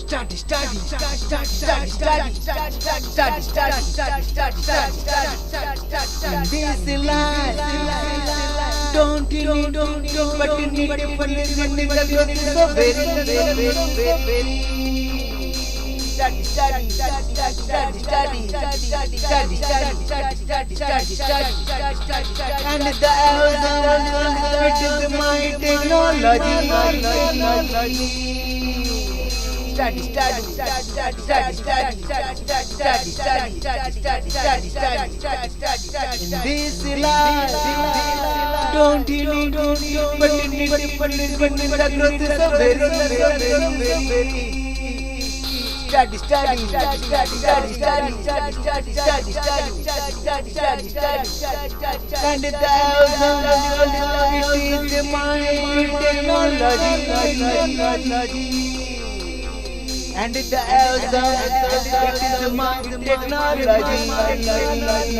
This life, don't you need, but you need to listen in the growth is so very. And the it is my technology. In this life, don't you need, but you need to listen in the growth is so very. And the it is my technology. And it is my technology.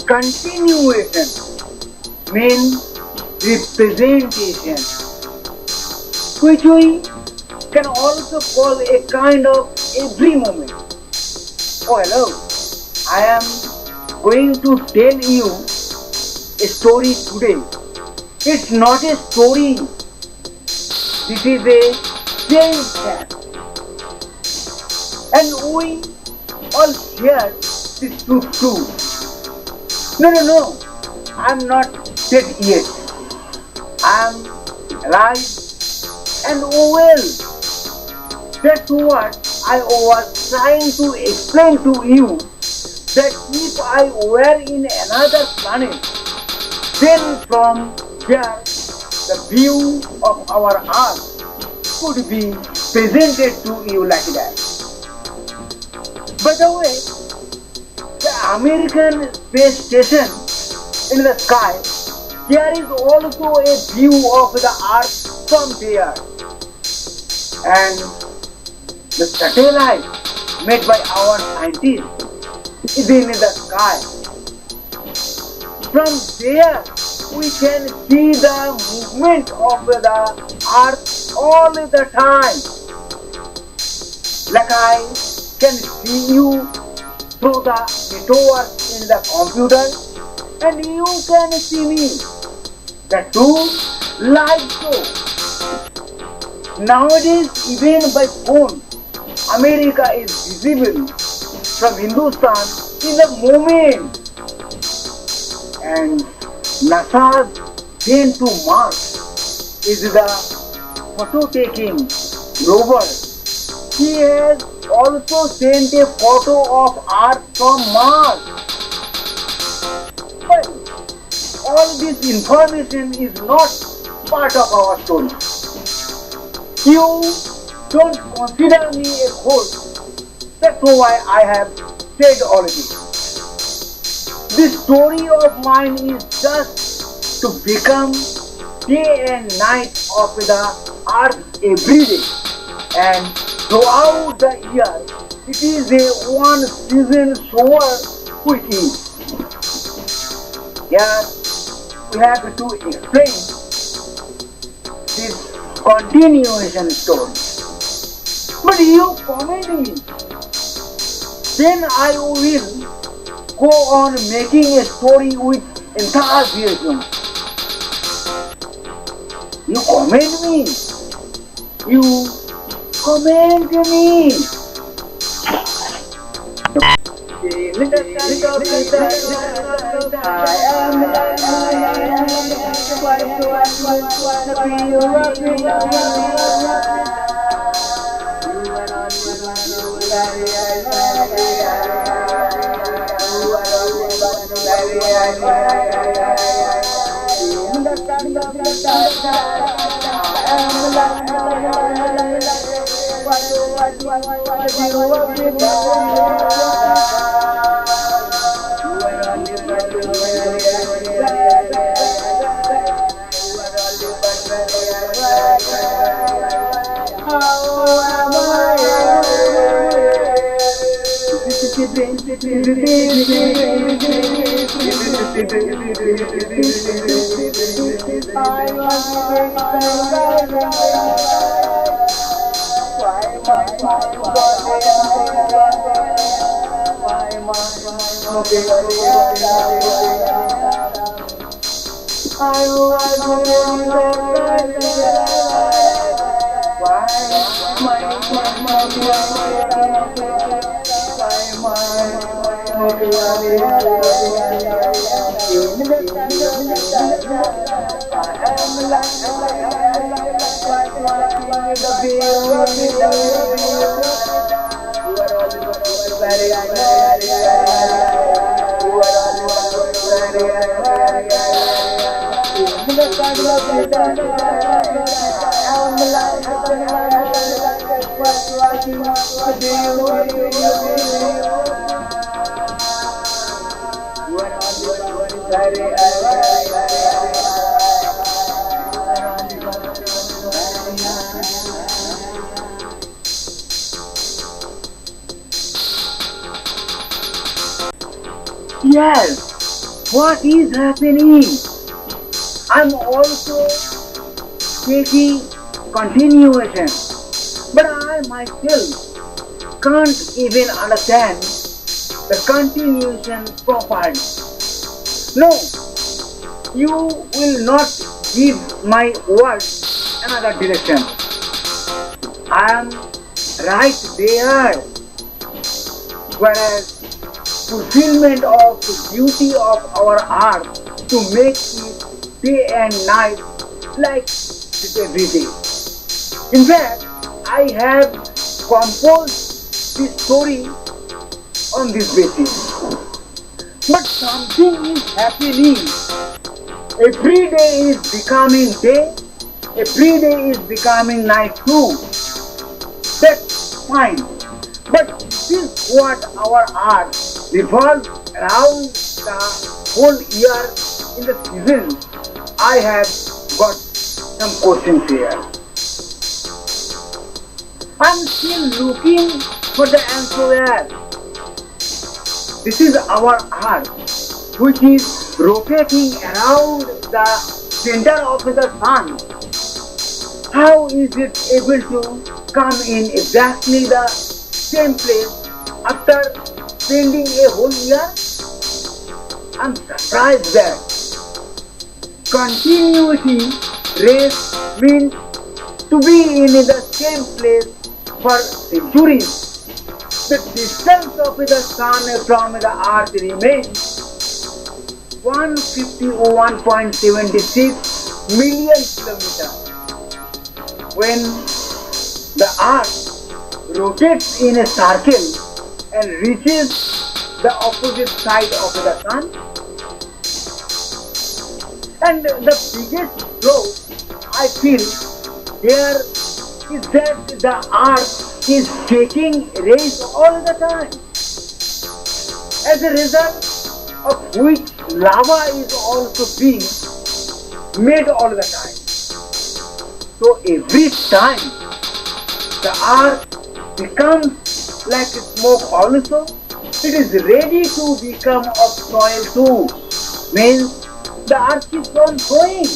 Continuation means representation, which we can also call a kind of every moment. Oh, hello, I am going to tell you a story today. It's not a story, this is a strange fact. And we all share this truth too. No, I'm not dead yet. I'm alive and well. That's what I was trying to explain to you, that if I were in another planet, then from there the view of our earth could be presented to you like that. By the way, the American space station in the sky, there is also a view of the earth from there. And the satellite made by our scientists is in the sky. From there we can see the movement of the earth all the time. Like I can see you through the network in the computer, and you can see me. The two live show. Nowadays, even by phone, America is visible from Hindustan in a moment. and NASA's sent to Mars is the photo taking rover. He has also sent a photo of Earth from Mars. Well, all this information is not part of our story. You don't consider me a ghost. That's why I have said all this. This story of mine is just to become day and night of the earth every day. And throughout the year, it is a one season shower which is. Here we have to explain this continuation story. But you comment me, then I will go on making a story with enthusiasm. You comment me. You comment me. Yes, what is happening? I'm also taking continuation, but I myself can't even understand the continuation properly. No, you will not give my words another direction. I am right there, whereas fulfillment of the duty of our art to make it day and night like it every day. In fact, I have composed this story on this basis. But something is happening. Every day is becoming day, every day is becoming night too. That's fine. But this is what our art revolves around the whole year in the season. I have got some questions here. I'm still looking for the answer there. This is our art, which is rotating around the center of the sun. How is it able to come in exactly the same place after spending a whole year? I'm surprised that continuity race means to be in the same place for centuries. The distance of the sun from the earth remains. 151.76 million kilometers. When the Earth rotates in a circle and reaches the opposite side of the Sun, and the biggest blow I feel here is that the Earth is taking rays all the time, as a result of which lava is also being made all the time. So every time the Earth becomes like smoke also, it is ready to become of soil too. Means the Earth keeps on growing.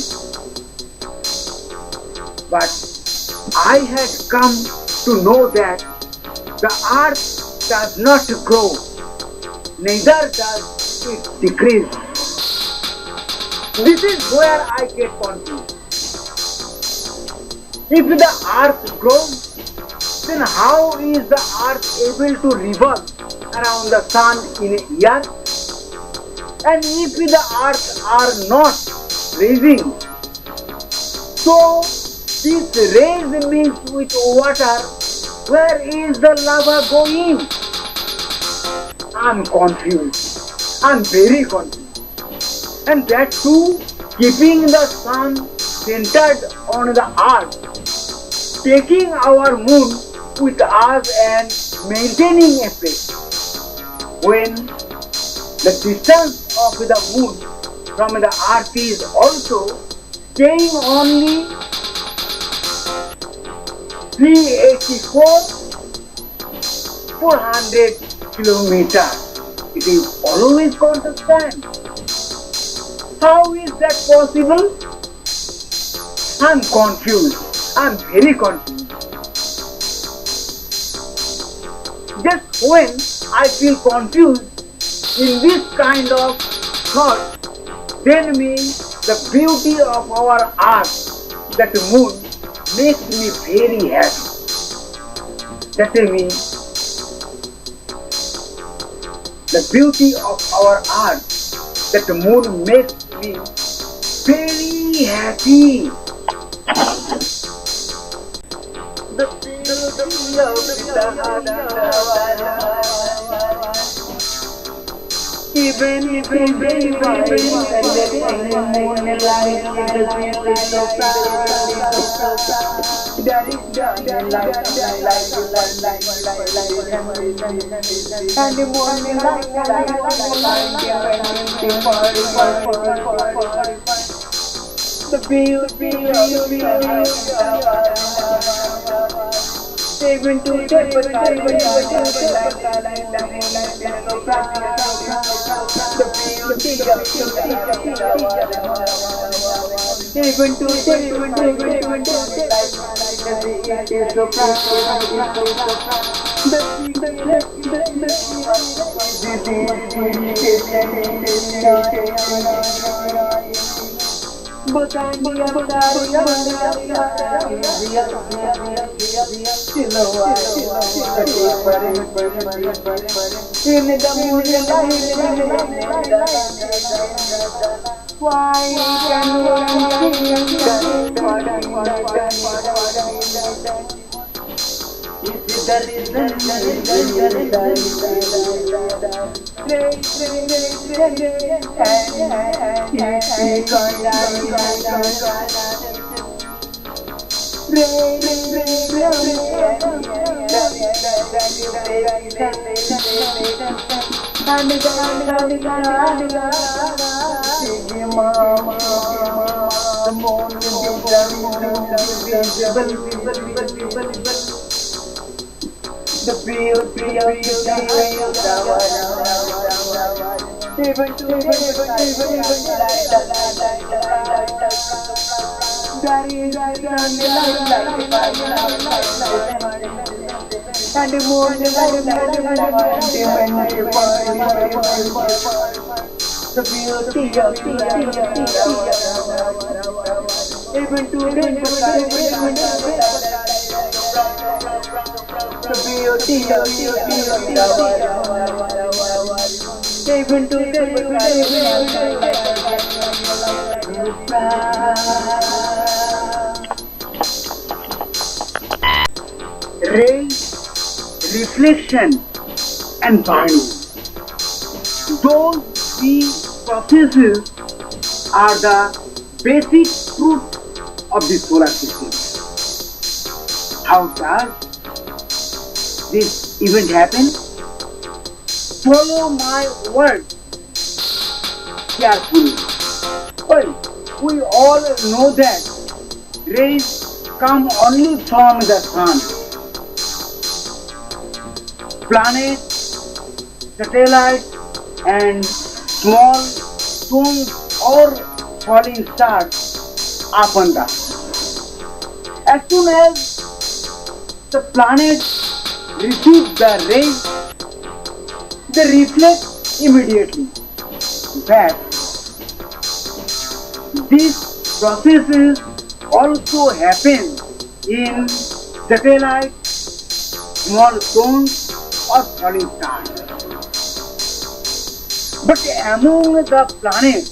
But I had come to know that the Earth does not grow, neither does it decrease. This is where I get confused. If the Earth grows, then how is the Earth able to revolve around the Sun in a year? And if the Earth are not raising, so this rays mixed with water, where is the lava going? I'm confused. I'm very confused. And that too, keeping the Sun centered on the Earth, taking our moon with us and maintaining a pace. When the distance of the moon from the Earth is also staying only 384 400 kilometers. It is always constant. How is that possible? I'm confused. I'm very confused. Just when I feel confused in this kind of thought, then the beauty of our earth, that moon, makes me very happy. That means the beauty of our earth, that moon makes me very happy. The beauty of the even very bright and moonlight in the street so fast. That is done like and the moonlight the beauty even to even to rays, reflection, and burning. Those three processes are the basic truth of the solar system. How does this event happen? Follow my words carefully. Well, we all know that rays come only from the sun. Planets, satellites, and small stones or falling stars upon the as soon as the planets receive the rays, they reflect immediately. In fact, these processes also happen in satellites, small stones, or falling stars. But among the planets,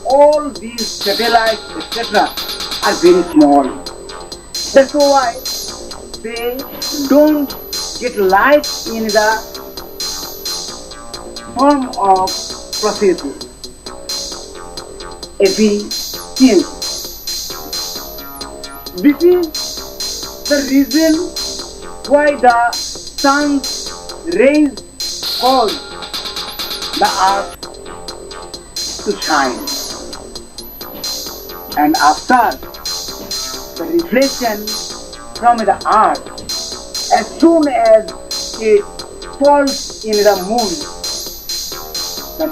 all these satellites, etc., are very small. That's why they don't get light in the form of processes. Efficiency. This is the reason why the sun's rays cause the earth to shine. And after the reflection from the earth, as soon as it falls in the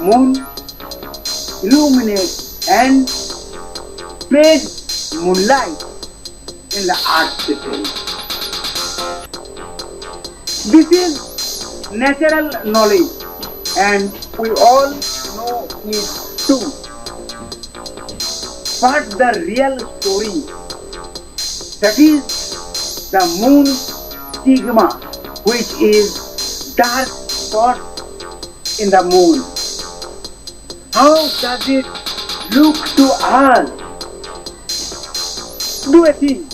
moon illuminates and spreads moonlight in the earth's surface. This is natural knowledge and we all know it too. But the real story, that is the moon stigma, which is dark spot in the moon. How does it look to us? Do a thing.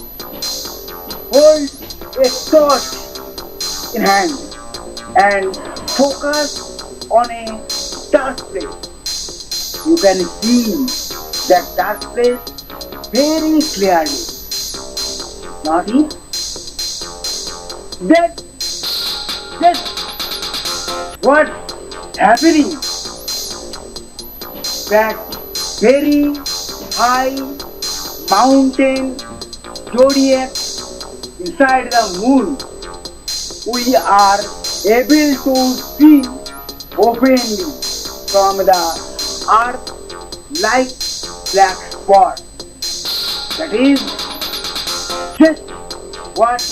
Hold a torch in hand and focus on a dark place. You can see that dark place very clearly. Not it? That's what's happening. That very high mountain zodiac inside the moon, we are able to see openly from the earth like black spot. That is just what's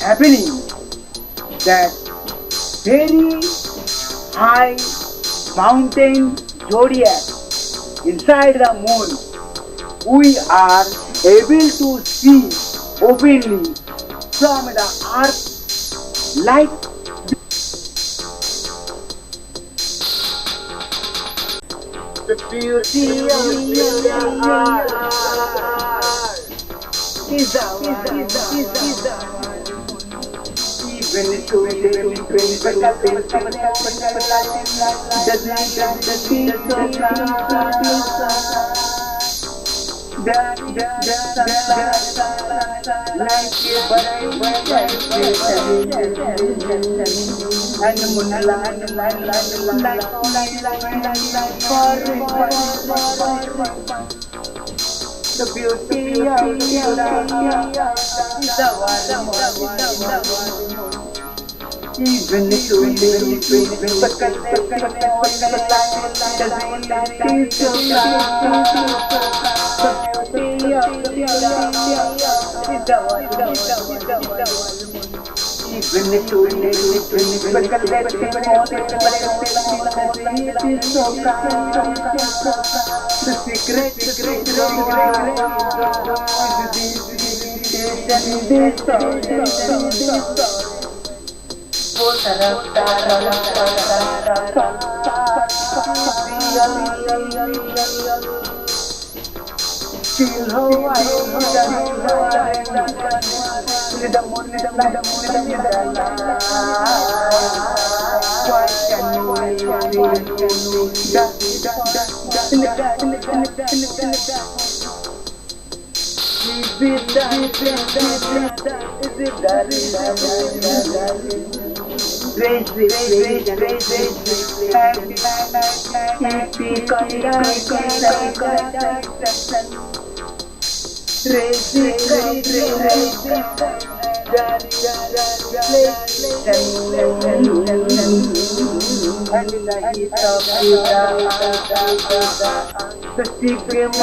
happening. That very high mountain zodiac inside the moon, we are able to see openly from the earth like the beauty of the earth is our even to the beauty of even the Feel how I feel the moon, the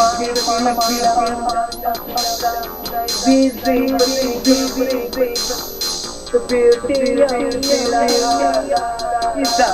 why can the beauty of love is even if you the beauty of is the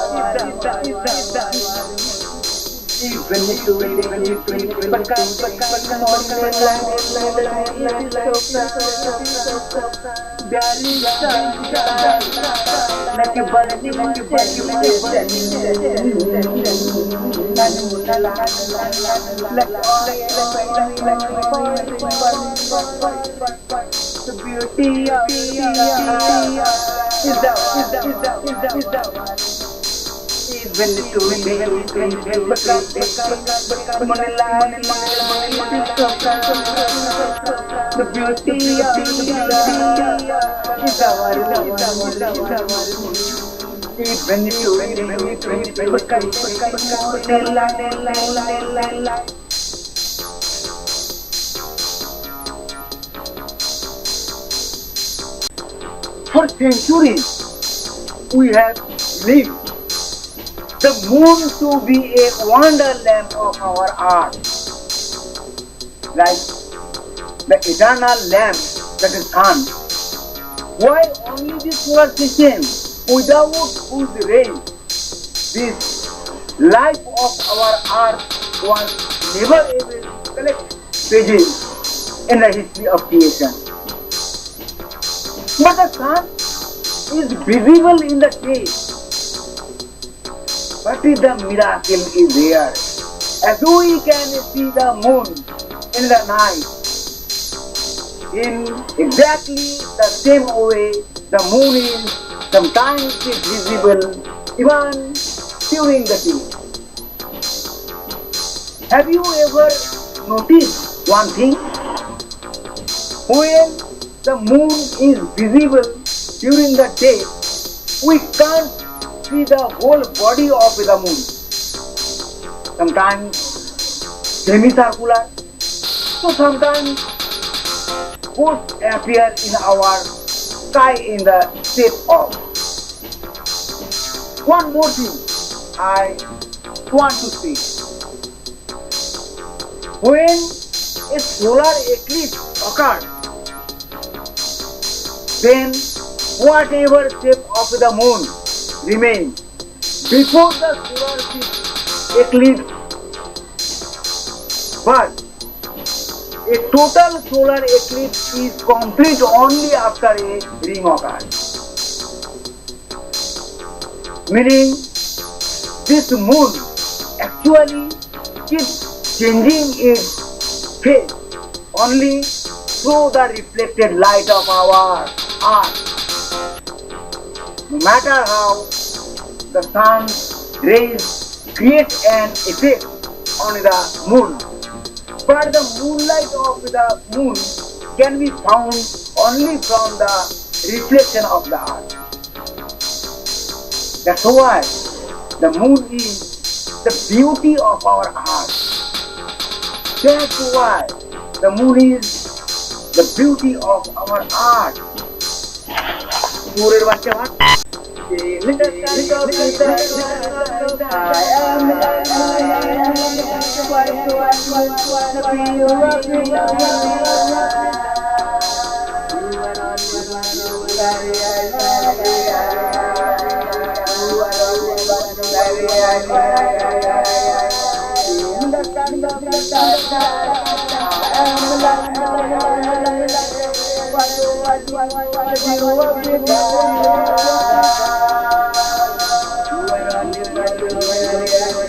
even to the beauty of is our even to for centuries we have lived the moon to be a wonderland of our art, like the eternal lamp that is sun. Why only the solar system, without whose rays this life of our earth was never able to collect pages in the history of creation. But the sun is visible in the day. But the miracle is there. As we can see the moon in the night, in exactly the same way the moon is sometimes is visible even during the day. Have you ever noticed one thing? When the moon is visible during the day, we can't see the whole body of the moon. Sometimes semicircular, so sometimes both appear in our sky in the shape of. One more thing I want to say. When a solar eclipse occurs, then whatever shape of the moon remains before the solar eclipse, but a total solar eclipse is complete only after a ring occurs. Meaning, this moon actually keeps changing its face only through the reflected light of our earth. No matter how the sun's rays create an effect on the moon, but the moonlight of the moon can be found only from the reflection of the earth. That's why the moon is the beauty of our earth. That's why the moon is the beauty of our art. I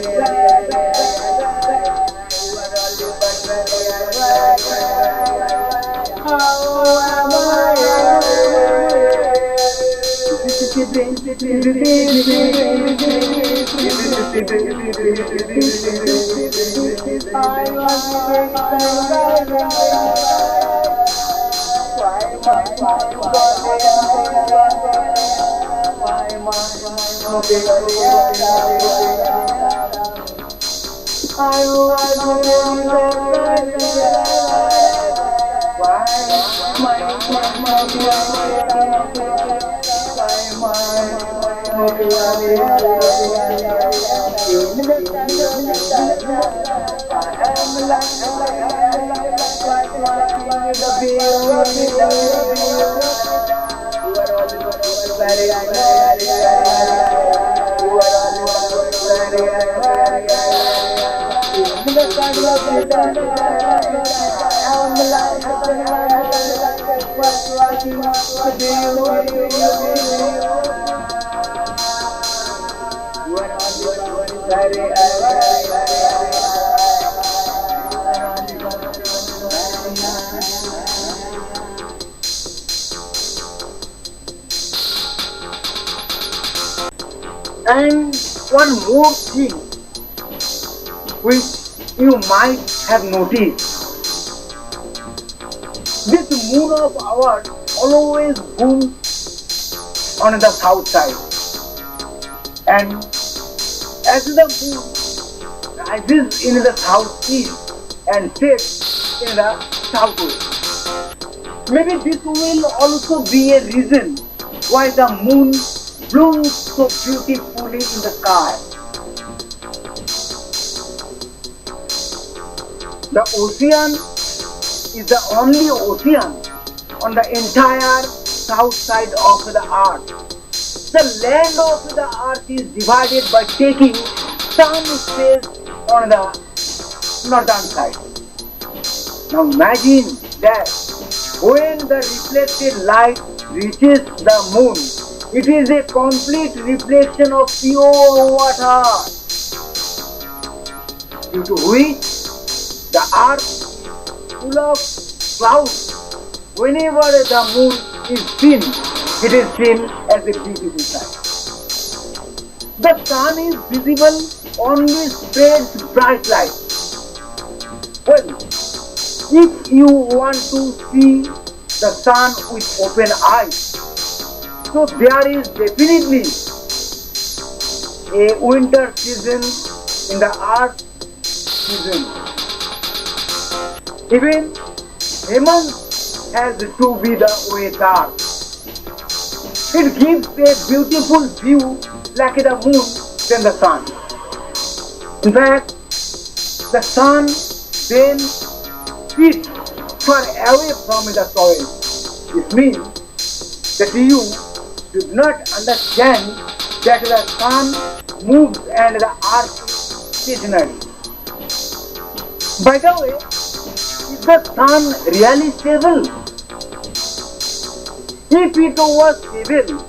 And one more thing which you might have noticed, this moon of ours always booms on the south side, and as the moon rises in the southeast and sets in the southwest. Maybe this will also be a reason why the moon blooms so beautifully in the sky. The ocean is the only ocean on the entire south side of the earth. The land of the earth is divided by taking some space on the northern side. Now imagine that when the reflected light reaches the moon, it is a complete reflection of pure water, due to which the earth full of clouds. Whenever the moon is seen, it is seen as a beautiful sight. The sun is visible only spreads bright light. Well, if you want to see the sun with open eyes, so there is definitely a winter season in the earth season. Even Hemant has to be the way dark. It gives a beautiful view like the moon than the sun. In fact, the sun then sits far away from the soil. It means that you should not understand that the sun moves and the earth is stationary. By the way, is the sun really stable? If it was stable,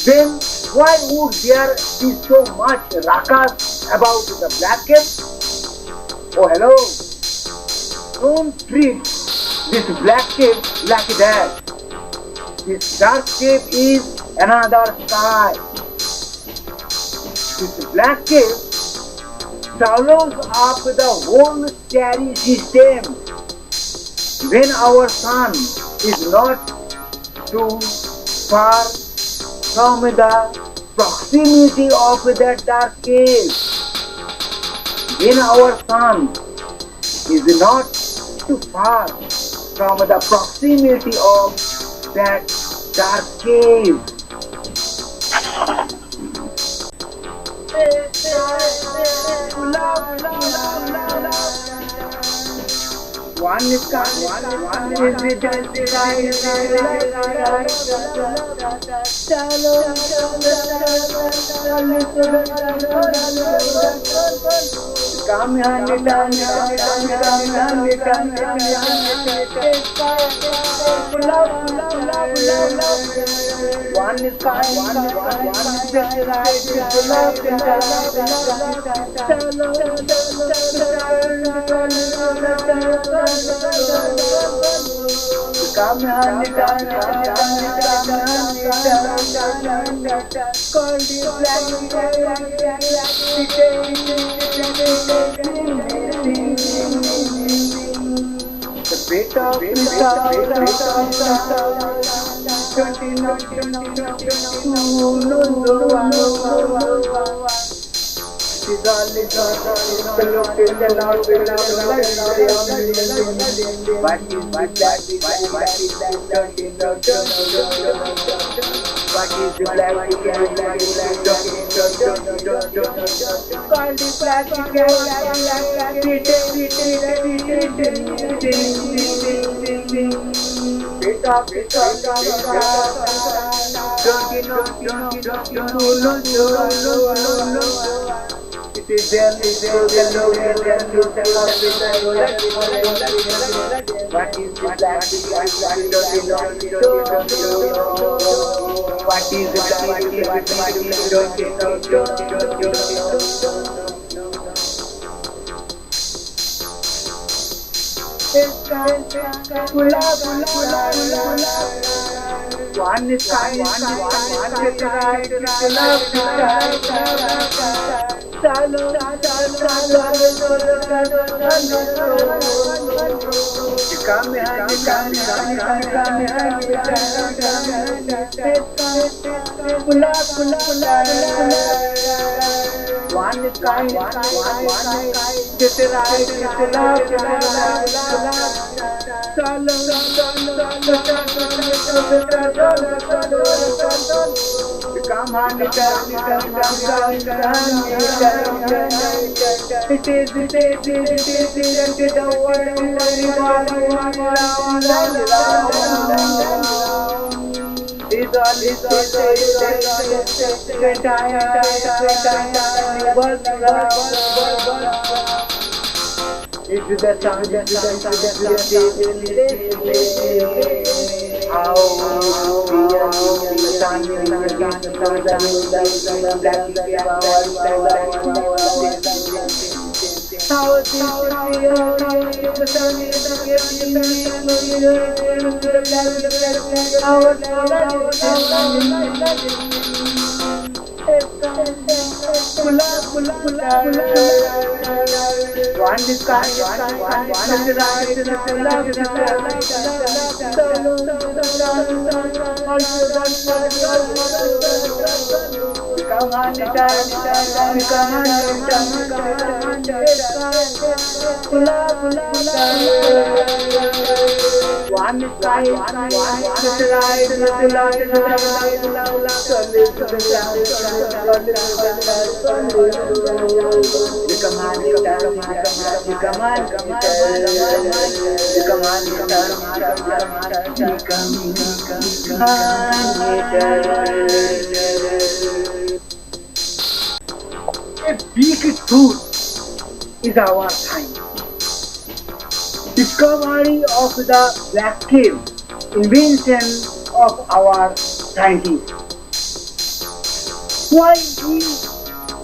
then why would there be so much ruckus about the black cave? Oh hello, don't treat this black cave like that. This dark cave is another sky. This black cave swallows up the whole starry system. When our sun is not too far from the proximity of that dark cave, when our sun is not too far from the proximity of that dark cave. One is one is A big truth is our time. Discovery of the black cave, invention of our scientists. Why is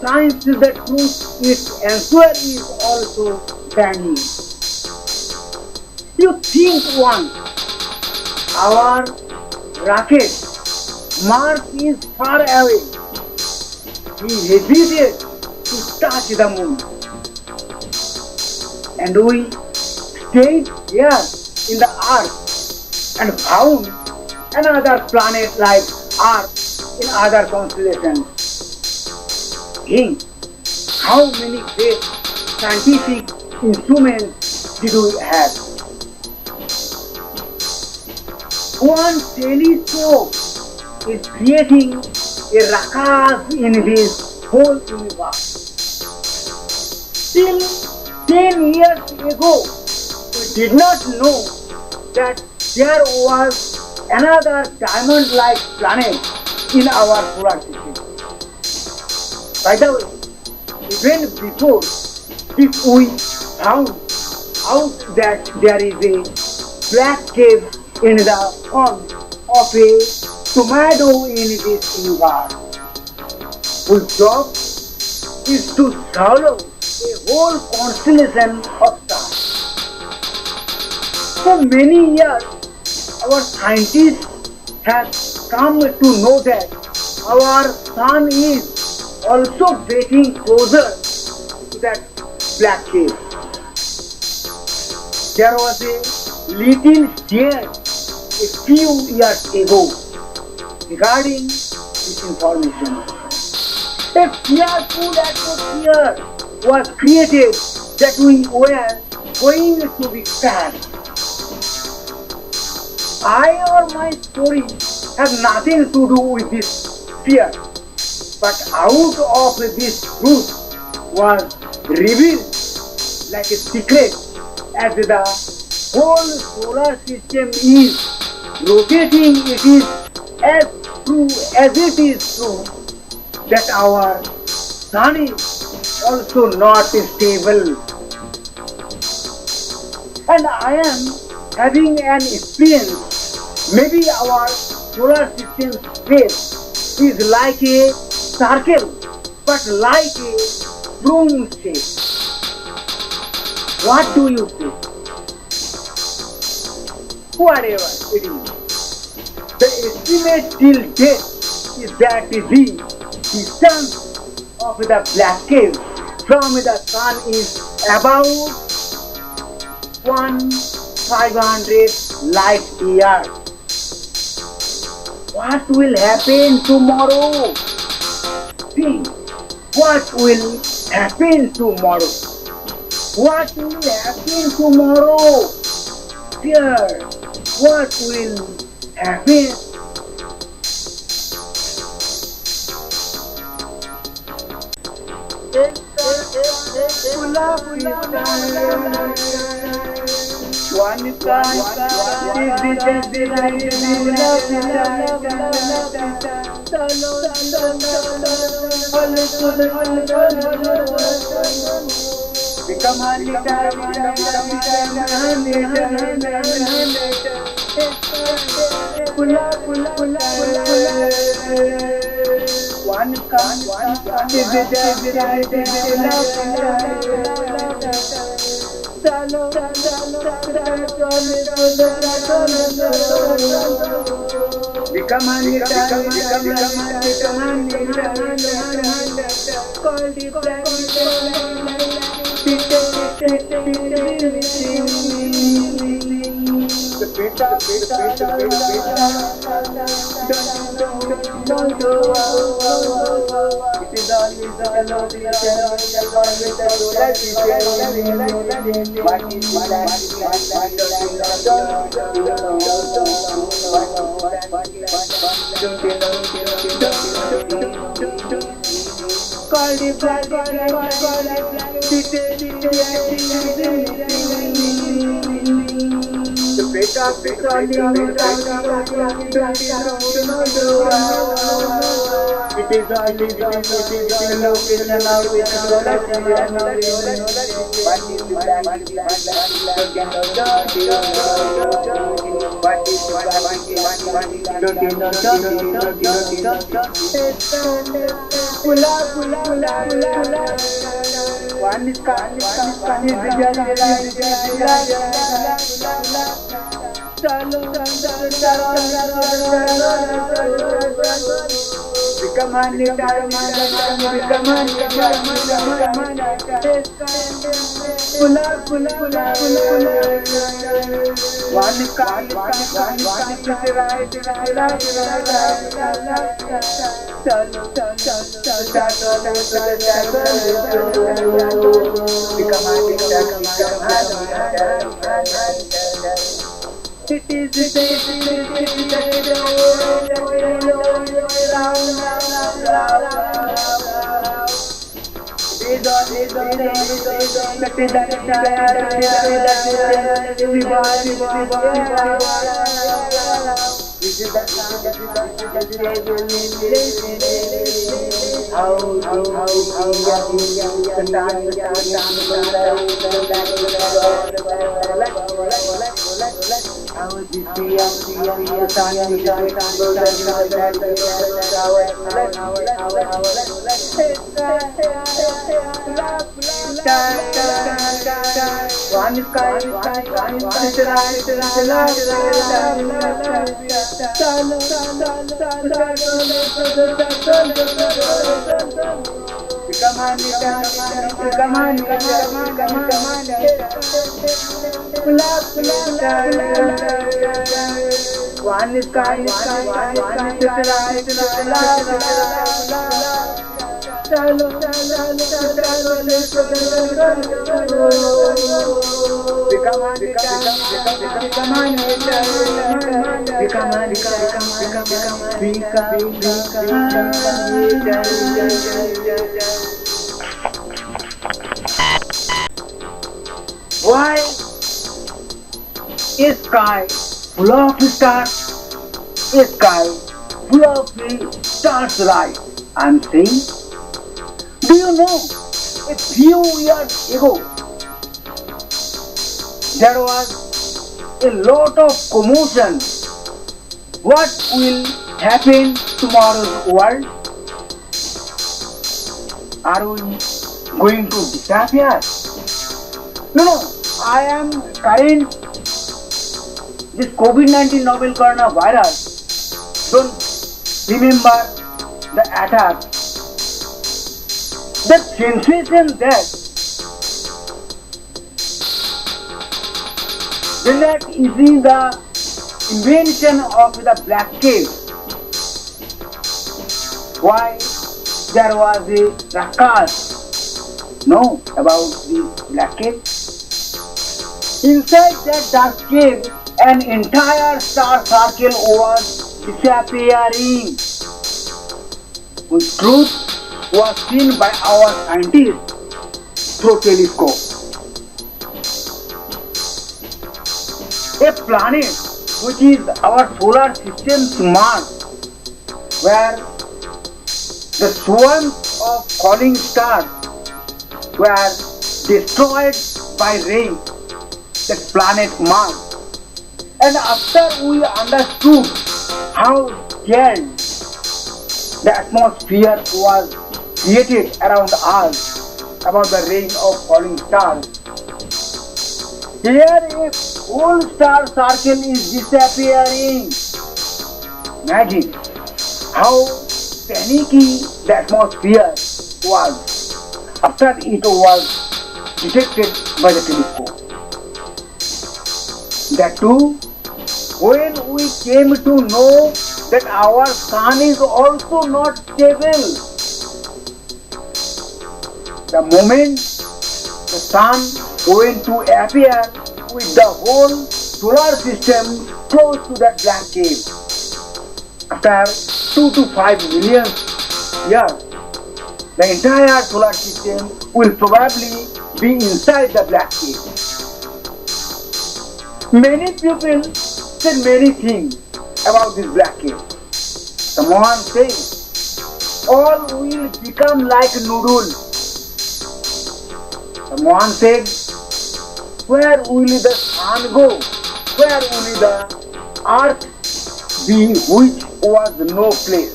science the truth? Its answer is also standing. You think once, our rocket, Mars is far away. We hesitated to touch the moon. And we stayed here in the earth and found another planet like Earth in other constellations. Think how many great scientific instruments did we have? One telescope is creating a ruckus in this whole universe. Till 10 years ago, we did not know that there was another diamond-like planet in our solar system. By the way, even before this we found out that there is a black cave in the form of a tomato in this universe, whose job is to swallow a whole constellation of stars. For many years, our scientists have come to know that our sun is also getting closer to that black cave. There was a little scare a few years ago regarding this information. A fearful atmosphere was created that we were going to be crashed. I or my story have nothing to do with this fear, but out of this truth was revealed like a secret as the whole solar system is rotating. It is as true as it is true that our sun is also not stable. And I am having an experience. Maybe our solar system space is like a circle, but like a broom shape. What do you say? Whatever it is. The estimate till date is that the distance of the black cave from the sun is about 1,500 light years. What will happen tomorrow? Think, what will happen tomorrow? What will happen tomorrow? Dear, what will happen? One Why is sky full of stars? Is sky full of stars light? I'm saying, do you know, a few years ago, there was a lot of commotion. What will happen tomorrow's world? Are we going to disappear? No, no, I am current this COVID-19 novel coronavirus. Don't remember the attack. The sensation that is the invention of the black cave. Why there was a ruckus? No, about the black cave. Inside that dark cave, an entire star circle was disappearing, whose truth was seen by our scientists through telescope. A planet which is our solar system's Mars, where the swarms of falling stars were destroyed by rain, that planet Mars. And after we understood how scared the atmosphere was created around us about the rain of falling stars, here a whole star circle is disappearing. Imagine how panicky the atmosphere was after it was detected by the telescope. That too, when we came to know that our sun is also not stable. The moment the sun going to appear with the whole solar system close to that black cave, after 2 to 5 million years, the entire solar system will probably be inside the black cave. Many people said many things about this black cave. Someone says all will become like noodles. Someone said, where will the sun go? Where will the earth be which was no place?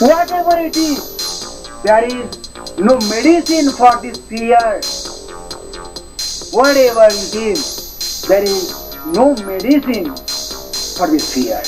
Whatever it is, there is no medicine for this fear. Whatever it is, there is no medicine for this fear.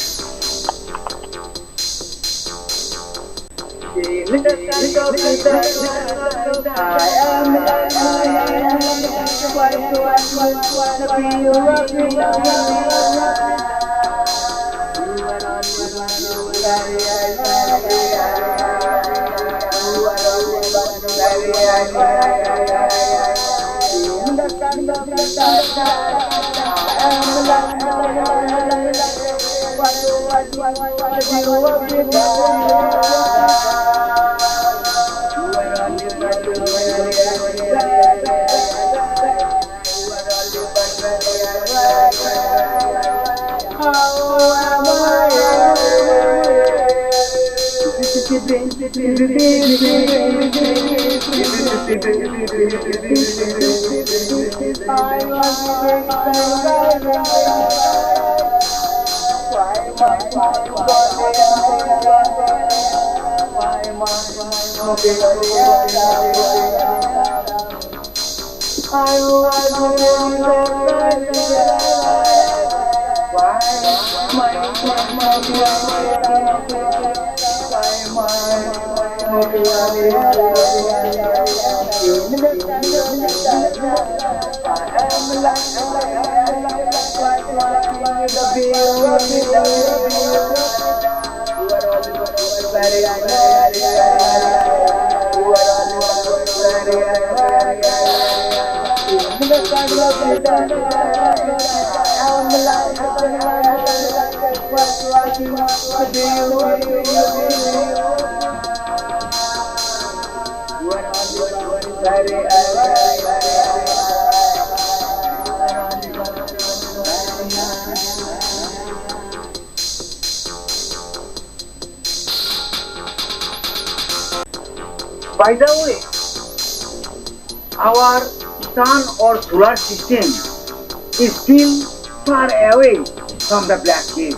I was why by the way, our sun or solar system is still far away from the black hole.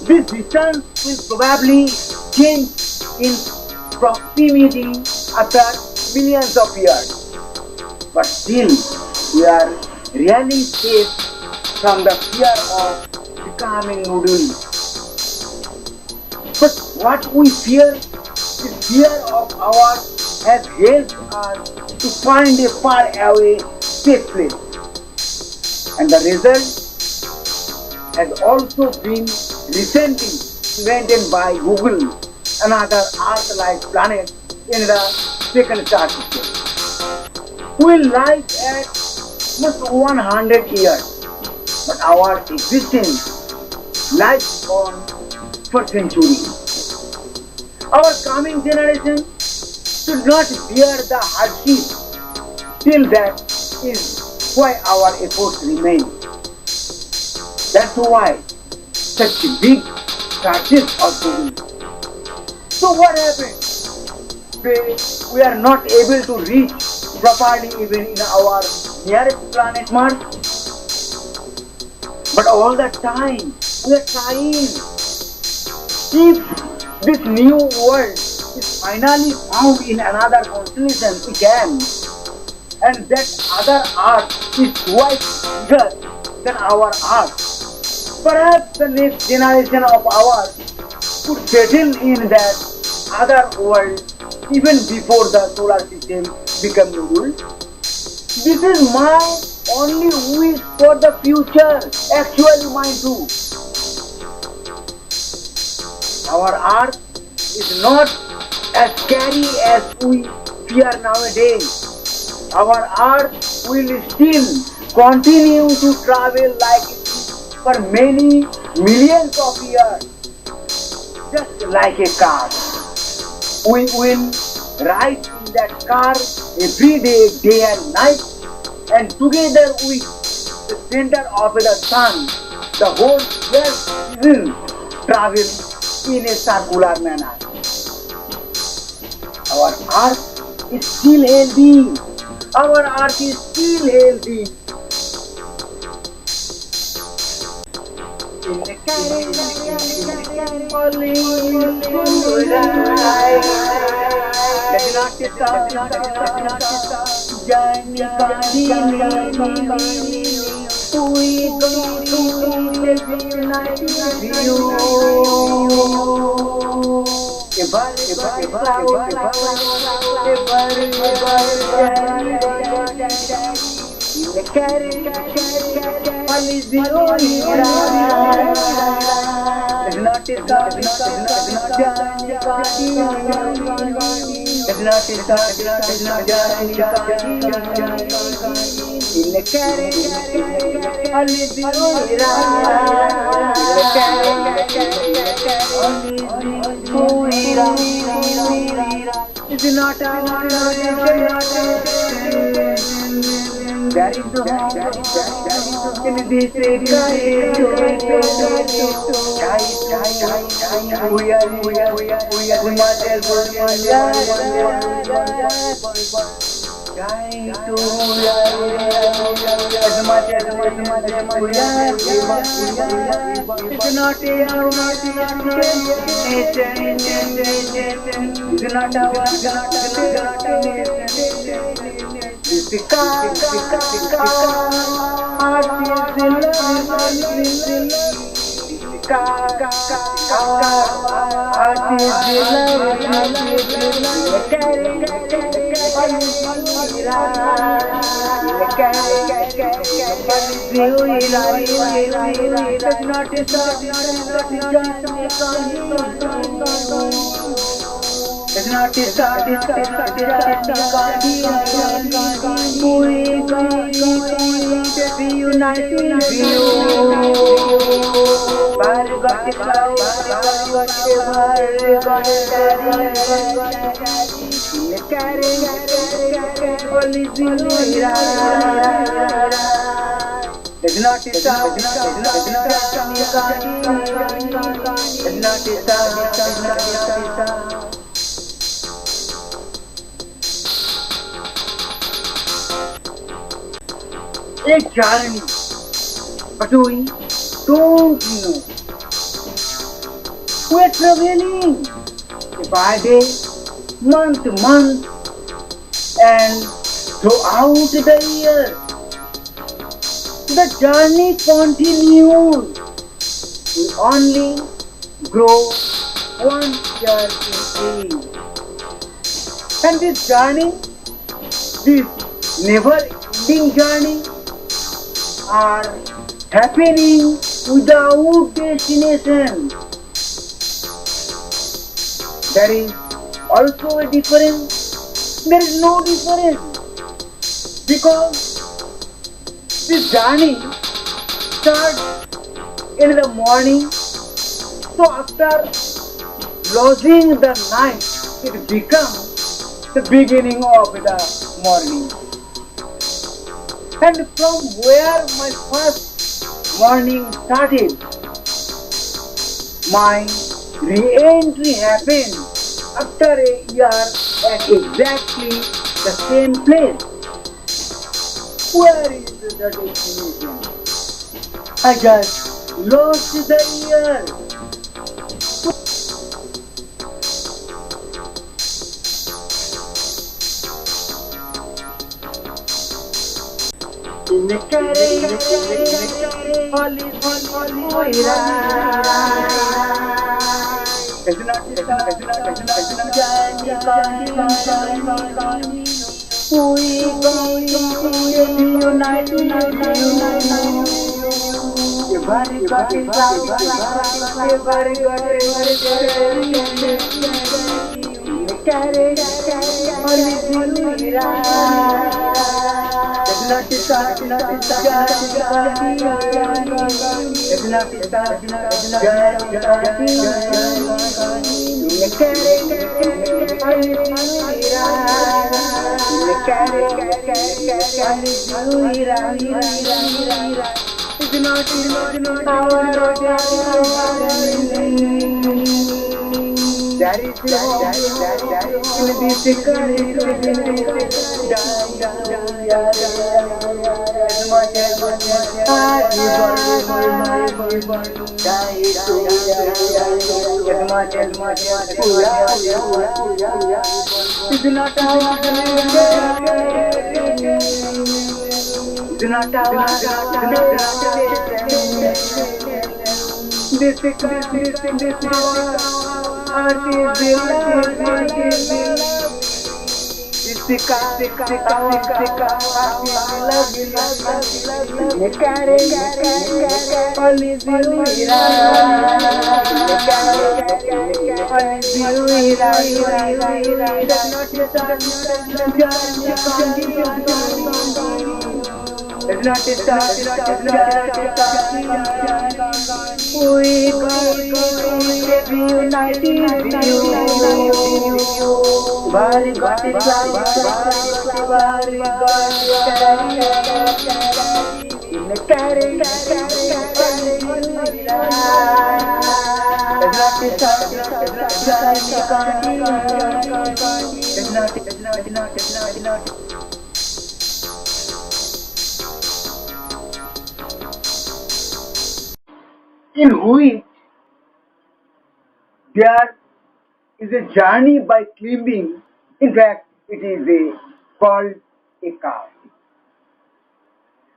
This distance will probably change in proximity after millions of years. But still, we are really safe from the fear of becoming noodles. But what we fear, the fear of ours has helped us to find a far away safe place. And the result has also been recently invented by Google, another Earth-like planet in the second star system. We live at just 100 years, but our existence lies on for centuries. Our coming generation should not bear the hardship. Till that is why our efforts remain. That's why such big charges are going. So what happened? We are not able to reach properly even in our nearest planet Mars. But all the time we are trying. If this new world is finally found in another constellation, we can. And that other Earth is twice bigger than our Earth. Perhaps the next generation of ours could settle in that other world even before the solar system become noodle. This is my only wish for the future, actually mine too. Our Earth is not as scary as we fear nowadays. Our Earth will still continue to travel like it for many millions of years, just like a car. We will ride in that car every day and night, and together with the center of the sun, the whole earth will travel in a circular manner. Our earth is still healthy. Our earth is still healthy. It's not there is no in this A journey, but we don't know. We're traveling day by day, month to month, and throughout the year. The journey continues. We only grow 1 year in age. And this journey, this never ending journey, are happening without destination. There is also a difference. There is no difference because this journey starts in the morning. So after losing the night, it becomes the beginning of the morning. And from where my first morning started, my re-entry happened after a year at exactly the same place. Where is the destination? I just lost the year. In which there is a journey by climbing. In fact, it is a called a car.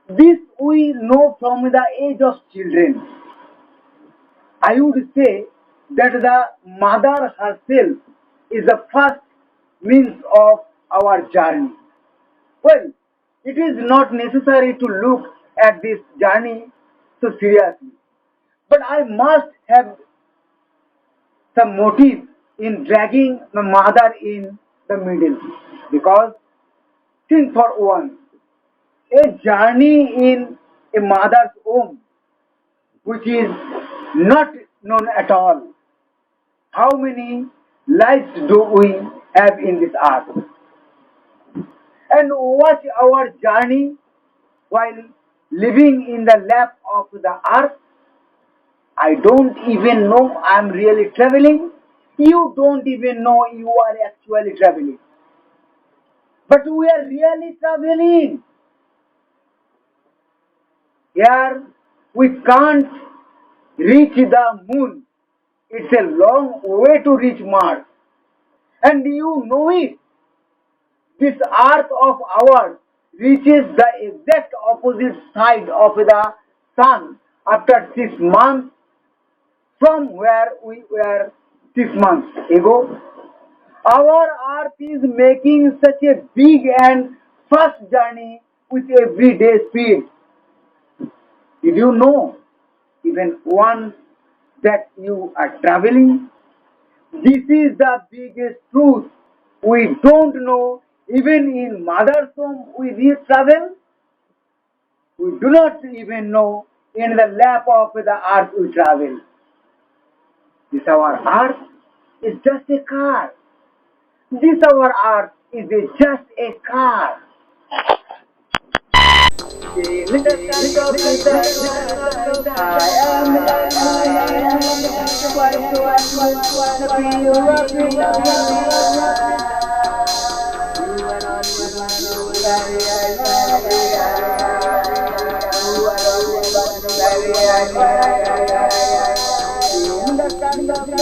This we know from the age of children. I would say that the mother herself is the first means of our journey. Well, it is not necessary to look at this journey so seriously, but I must have some motive in dragging my mother in the middle because, think for one, a journey in a mother's home which is not known at all. How many lives do we have in this earth? And watch our journey while living in the lap of the earth. I don't even know I'm really traveling. You don't even know you are actually traveling. But we are really traveling. Here we can't reach the moon. It's a long way to reach Mars. And you know it. This earth of ours reaches the exact opposite side of the sun after 6 months from where we were 6 months ago. Our earth is making such a big and fast journey with everyday speed. Did you know even once that you are traveling? This is the biggest truth. We don't know even in mother's home we travel. We do not even know in the lap of the earth we travel. This our earth is just a car. This our earth is just a car. In the center of the I am why do I wanna be your you are always in the center of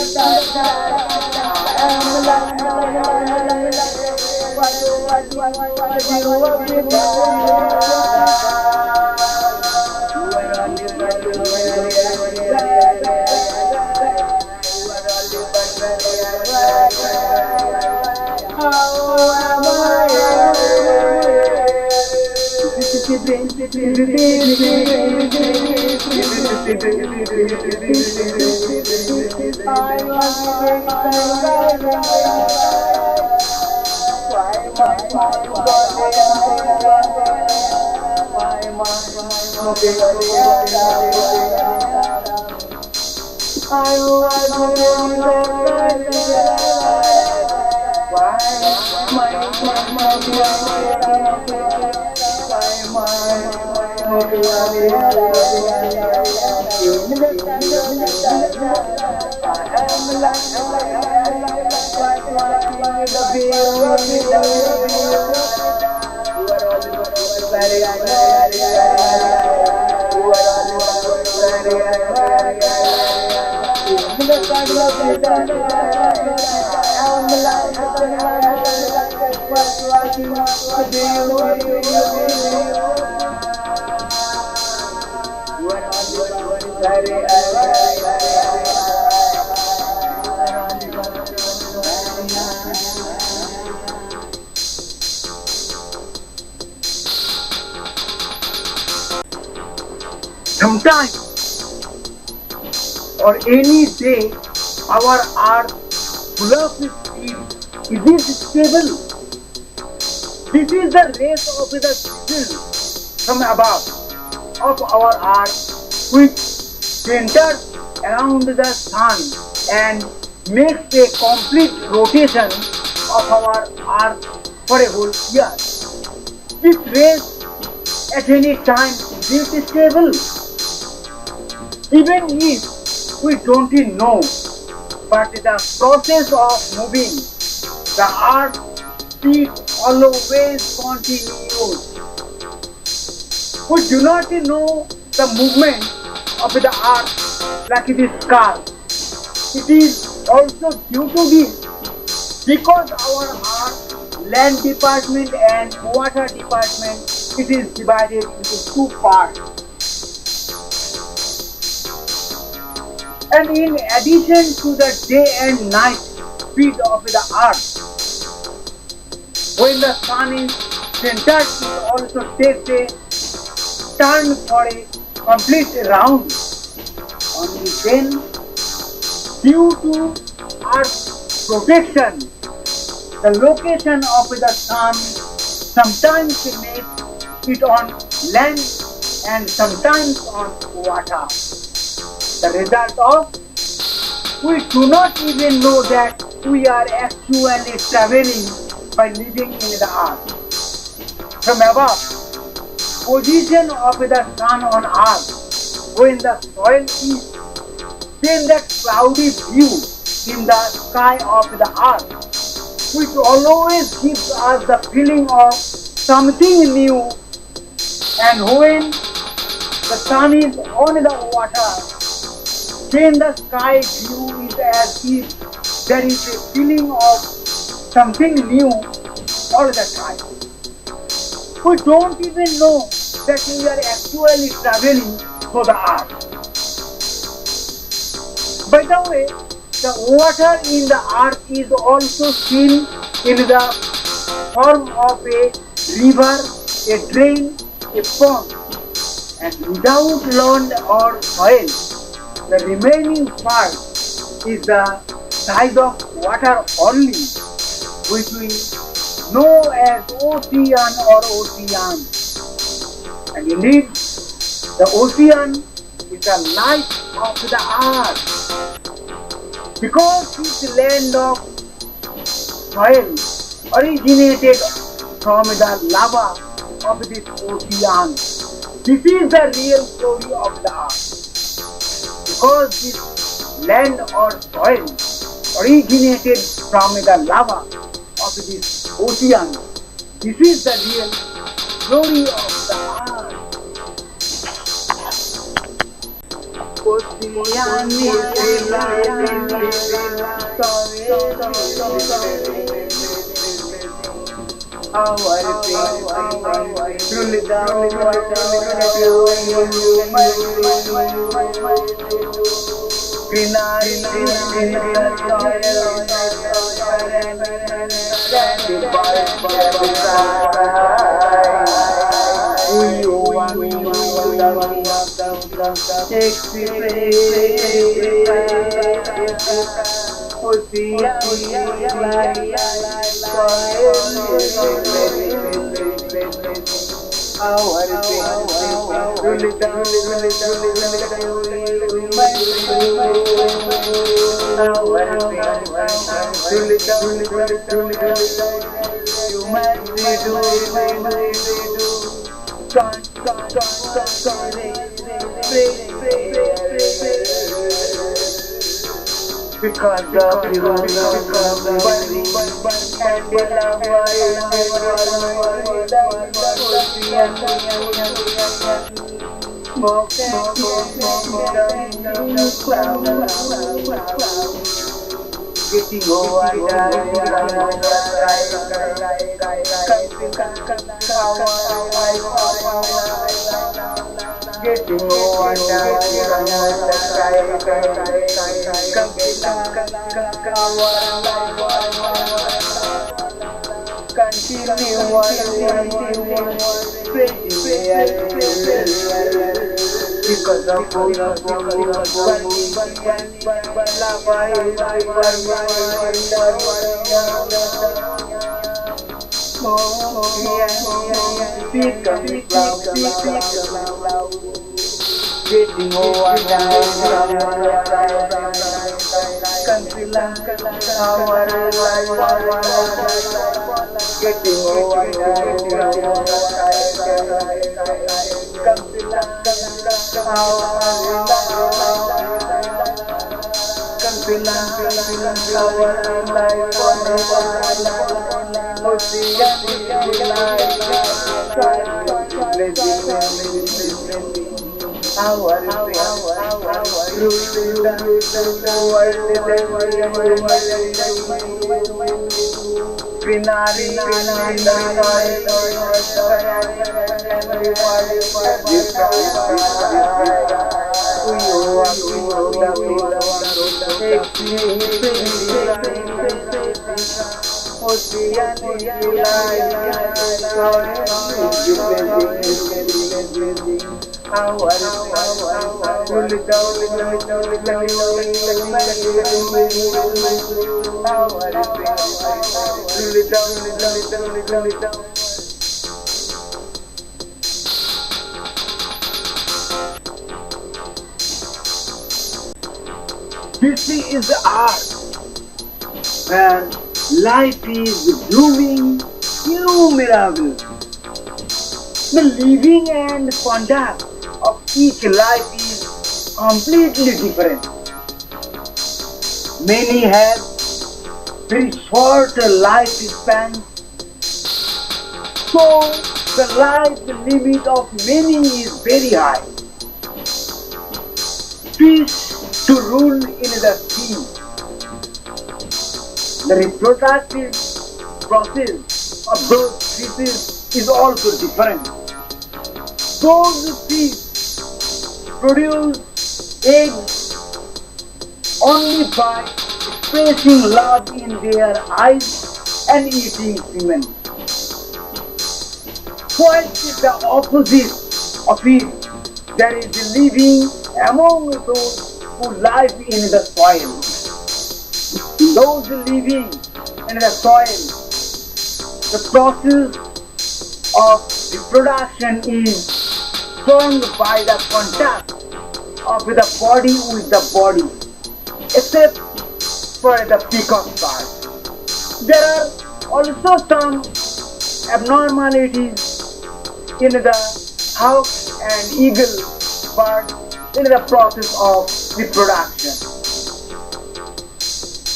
sometimes or any day our earth full of speed isn't stable. This is the race of the seasons from above of our earth which centers around the sun and makes a complete rotation of our earth for a whole year. This race at any time isn't stable. Even if we don't know, but the process of moving the earth speed always continues. We do not know the movement of the earth like this car. It is also due to this because our earth land department and water department, it is divided into two parts. And in addition to the day and night speed of the earth, when the sun is centered, it also takes a turn for a complete round. Only then, due to Earth's protection, the location of the sun sometimes makes it on land and sometimes on water. The result of, we do not even know that we are actually traveling by living in the earth. From above, position of the sun on earth, when the soil is, then that cloudy view in the sky of the earth, which always gives us the feeling of something new. And when the sun is on the water, then the sky view is as if there is a feeling of something new all the time. We don't even know that we are actually traveling through the earth. By the way, the water in the earth is also seen in the form of a river, a drain, a pond, and without land or soil, the remaining part is the size of water only, which we know as ocean or ocean. And indeed, the ocean is the life of the earth, because this land of soil originated from the lava of this ocean. This is the real story of the earth. Because this land or soil originated from the lava of this ocean. This is the real story of the earth. Ocean is because of you, getting over getting over because of getting over getting History is the art where life is blooming innumerable. The living and conduct of each life is completely different. Many have very short lifespan, so the life limit of many is very high. Fish to rule in the sea. The reproductive process of those species is also different. Those fish produce eggs only by expressing love in their eyes and eating semen. Quite the opposite of it, there is living among those who live in the soil. Those living in the soil, the process of reproduction is strong by the contact of the body with the body, except for the peacock bird. There are also some abnormalities in the hawk and eagle bird in the process of reproduction,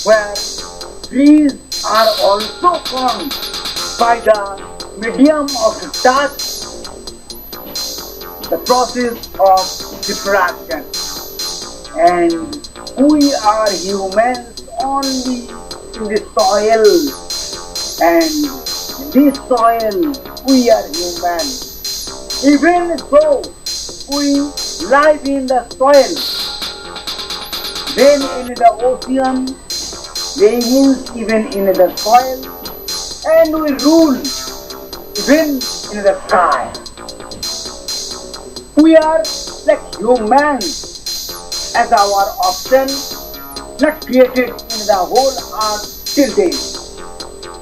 where trees are also formed by the medium of touch, the process of reproduction, and we are humans only in the soil, and this soil we are human. Even though we live in the soil, then in the ocean, beings even in the soil, and we rule even in the sky. We are like humans as our option, not created in the whole earth till date.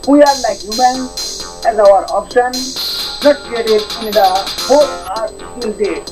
We are like humans as our option, not created in the whole earth till date.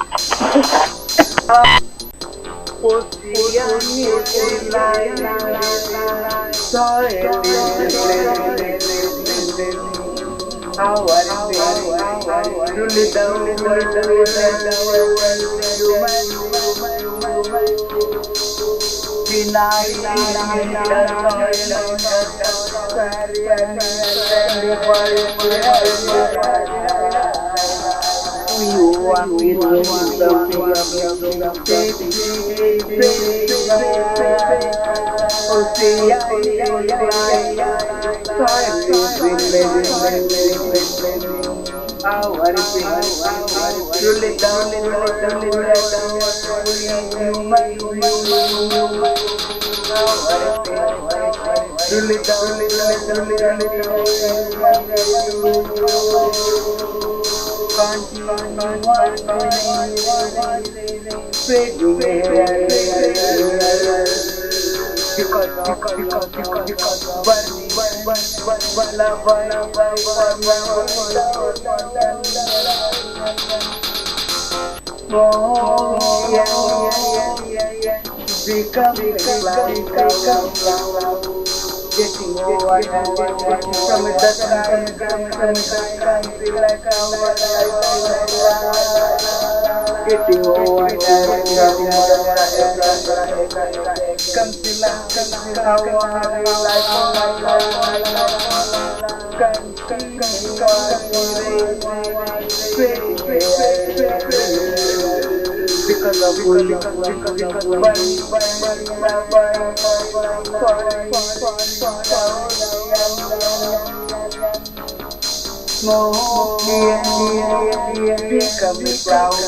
smoky and become a cloud.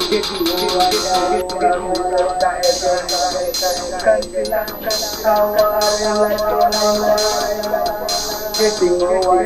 Getting over the concealer, getting over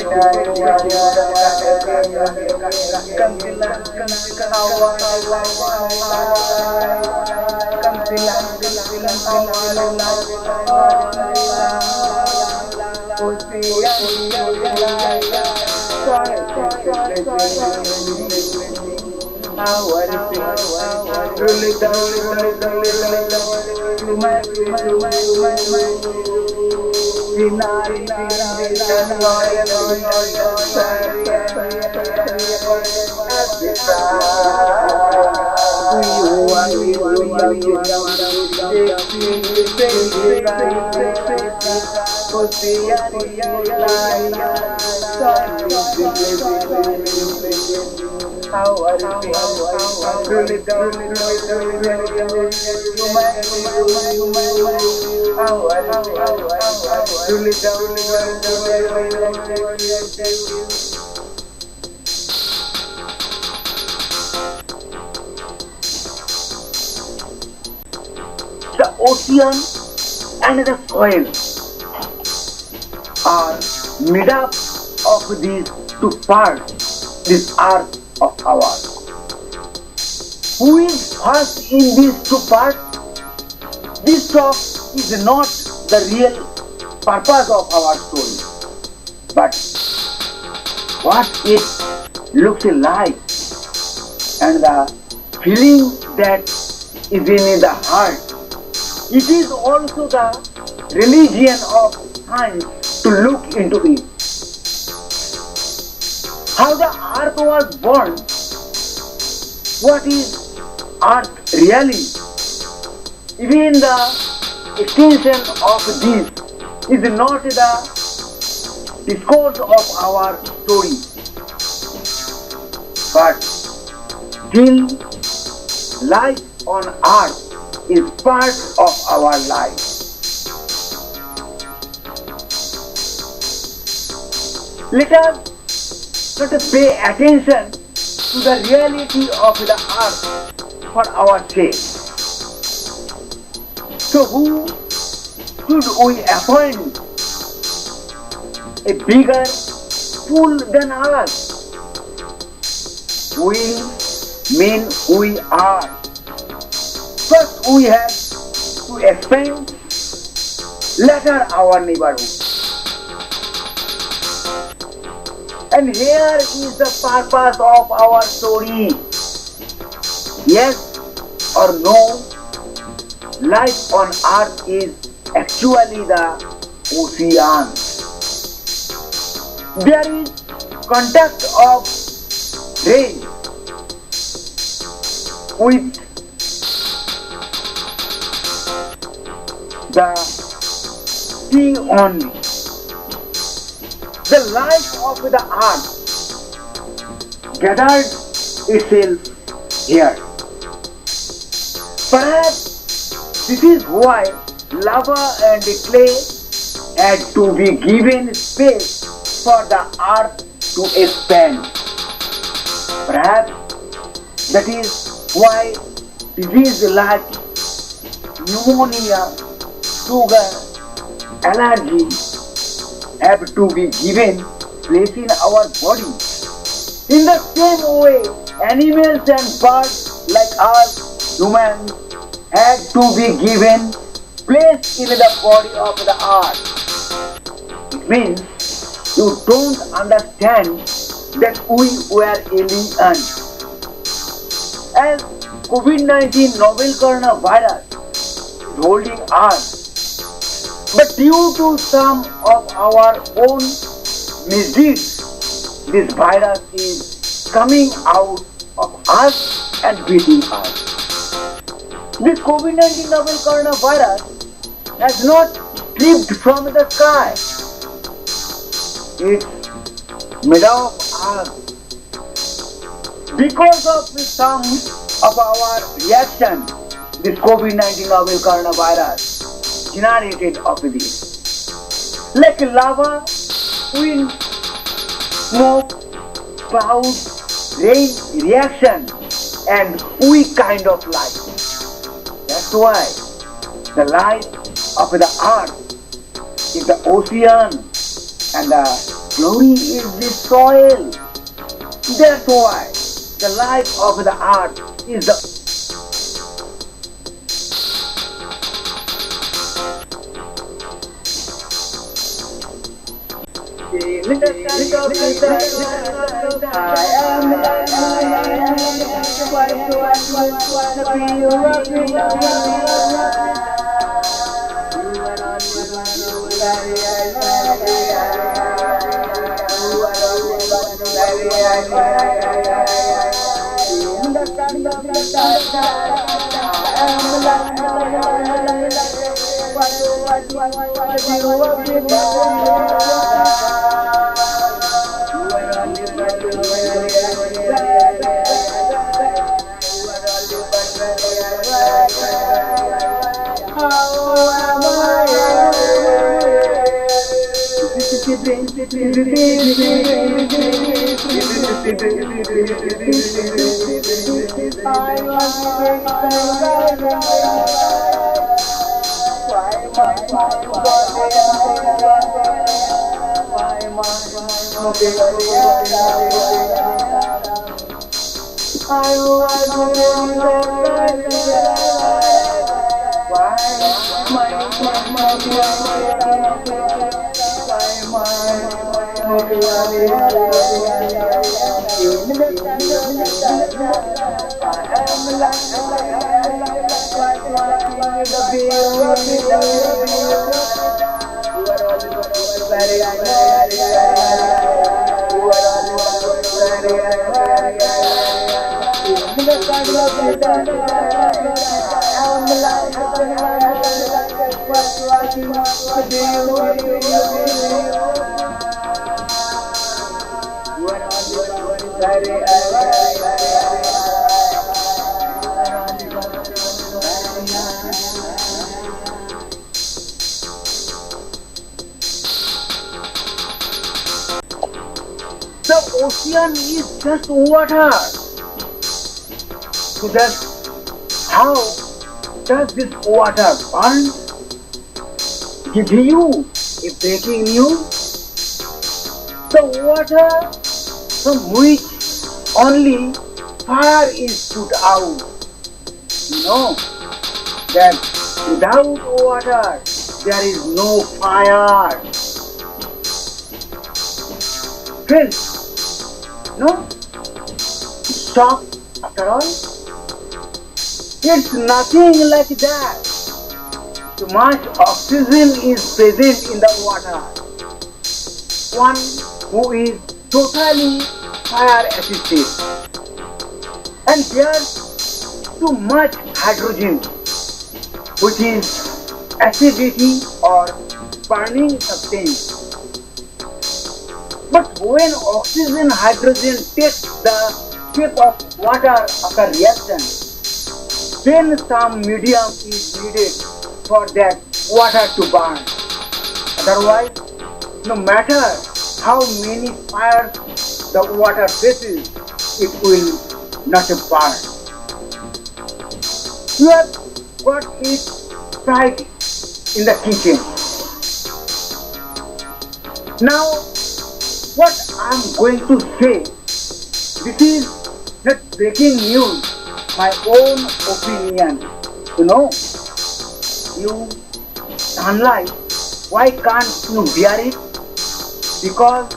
the ocean and the soil are made up of these two parts, this earth of ours. Who is first in these two parts? This talk is not the real purpose of our story, but what it looks like and the feeling that is in the heart. It is also the religion of science to look into it. How the earth was born, what is earth really? Even the extension of this is not the discourse of our story, but still life on earth is part of our life. Let us pay attention to the reality of the earth for our sake. So who should we appoint a bigger fool than us? We mean we are. First we have to expand, later our neighborhood. And here is the purpose of our story. Yes or no, life on earth is actually the ocean. There is contact of rain with the sea only. The life of the earth gathered itself here. Perhaps this is why lava and clay had to be given space for the earth to expand. Perhaps that is why diseases like pneumonia, sugar, allergy have to be given place in our body. In the same way, animals and birds like us, humans, had to be given place in the body of the earth. It means you don't understand that we were aliens. As COVID-19 novel coronavirus is holding us, but due to some of our own misdeeds, this virus is coming out of us and beating us. This COVID-19 novel coronavirus has not tripped from the sky. It's made of us. Because of some of our reaction, this COVID-19 novel coronavirus generated of this. Like lava wind, smoke, cloud, rain, reaction, and we kind of life. That's why the life of the earth is the ocean and the glory is the soil. That's why the life of the earth is the ocean is just water. So that's how does this water burn? Give you a breaking news. The water from which only fire is put out. You know that without water there is no fire. Friends, no? Shock after all? It's nothing like that. Too much oxygen is present in the water. One who is totally fire assisted. And there's too much hydrogen, which is acidity or burning substance. But when oxygen hydrogen takes the shape of water after reaction, then some medium is needed for that water to burn. Otherwise, no matter how many fires the water faces, it will not burn. You have got it right in the kitchen. Now, what I am going to say, this is not breaking news, my own opinion. You know, you sunlight, why can't you bear it? Because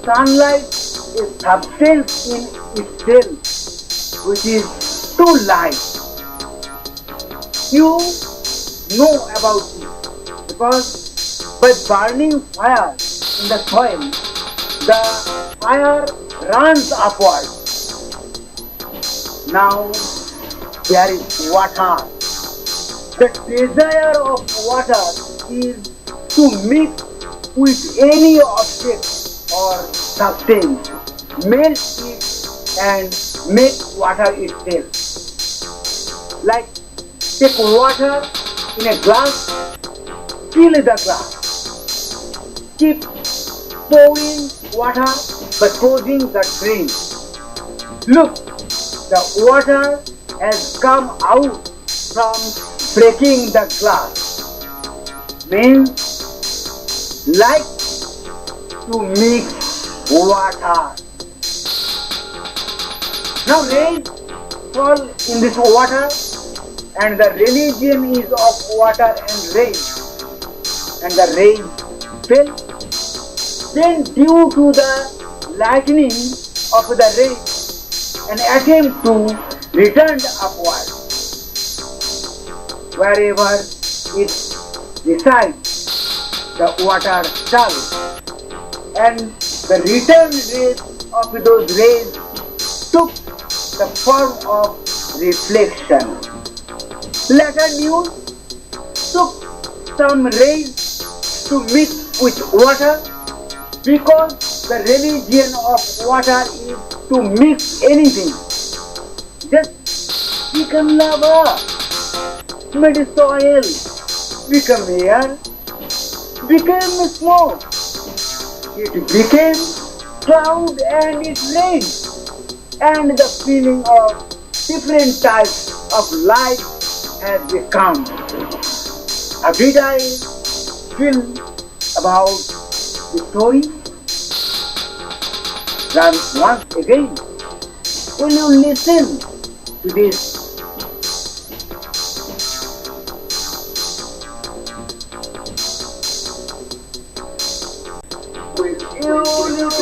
sunlight is substance in itself, which is too light. You know about it because by burning fire in the soil, the fire runs upward. Now there is water. The desire of water is to mix with any object or substance, melt it and make water itself. Like take water in a glass, fill the glass, keep pouring water by causing the drain. Look, the water has come out from breaking the glass. Means like to mix water. Now rain fall in this water and the religion is of water and rain. And the rain fell. Then due to the lightning of the rain, an attempt to return upward. Wherever it resides, the water stalls. And the return rays of those rays took the form of reflection. Later news took some rays to mix with water because the religion of water is to mix anything. Just become lava, made soil, become air, became smoke. It became cloud and it rained. And the feeling of different types of life has become. Did I feel about the story? Then once again, will you listen to this? Will you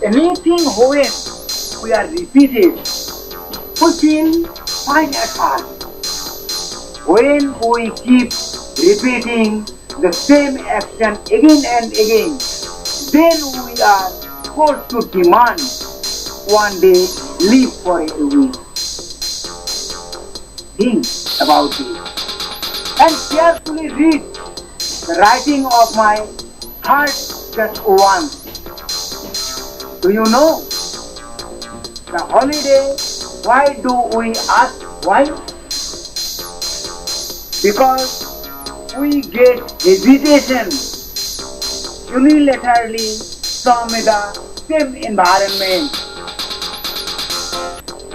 anything when we are repeated, we feel fine at first. When we keep repeating the same action again and again, then we are forced to demand one day, live for a week. Think about it and carefully read the writing of my heart just once. Do you know the holiday? Why do we ask why? Because we get hesitation unilaterally from the same environment.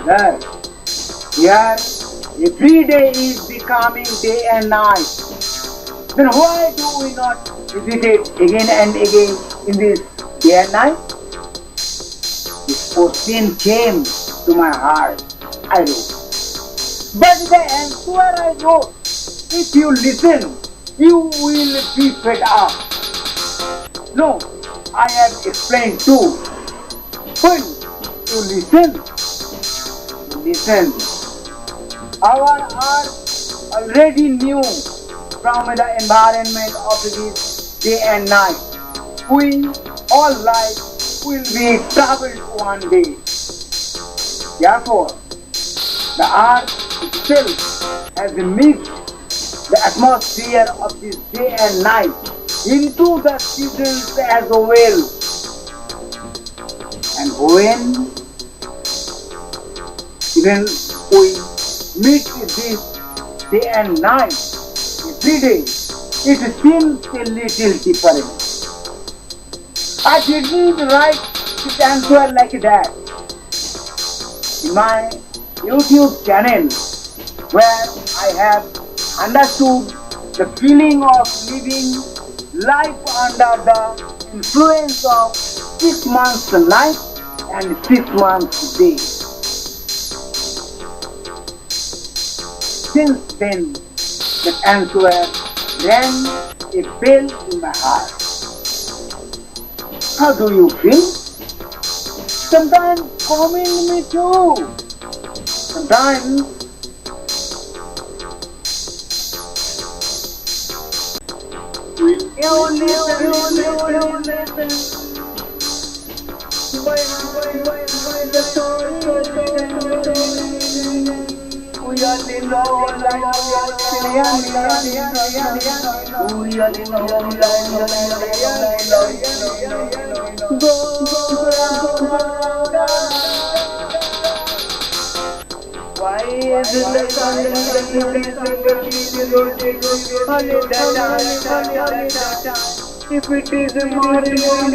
Thus, here every day is becoming day and night. Then why do we not hesitate again and again in this day and night? This question came to my heart. I wrote. But the answer I wrote, if you listen, you will be fed up. No, I have explained too. When you listen. Our heart already knew from the environment of this day and night. We all life will be troubled one day. Therefore, the earth itself has mixed the atmosphere of this day and night into the seasons as well. And when even we meet this day and night every day, it seems a little different. I didn't write this answer like that in my YouTube channel where I have understood the feeling of living life under the influence of 6 months night and 6 months day. Since then, that answer rang a bell in my heart. How do you feel? Sometimes comment me too. Sometimes you listen. The story. We are in love, we are in why is the sun if it is morning, the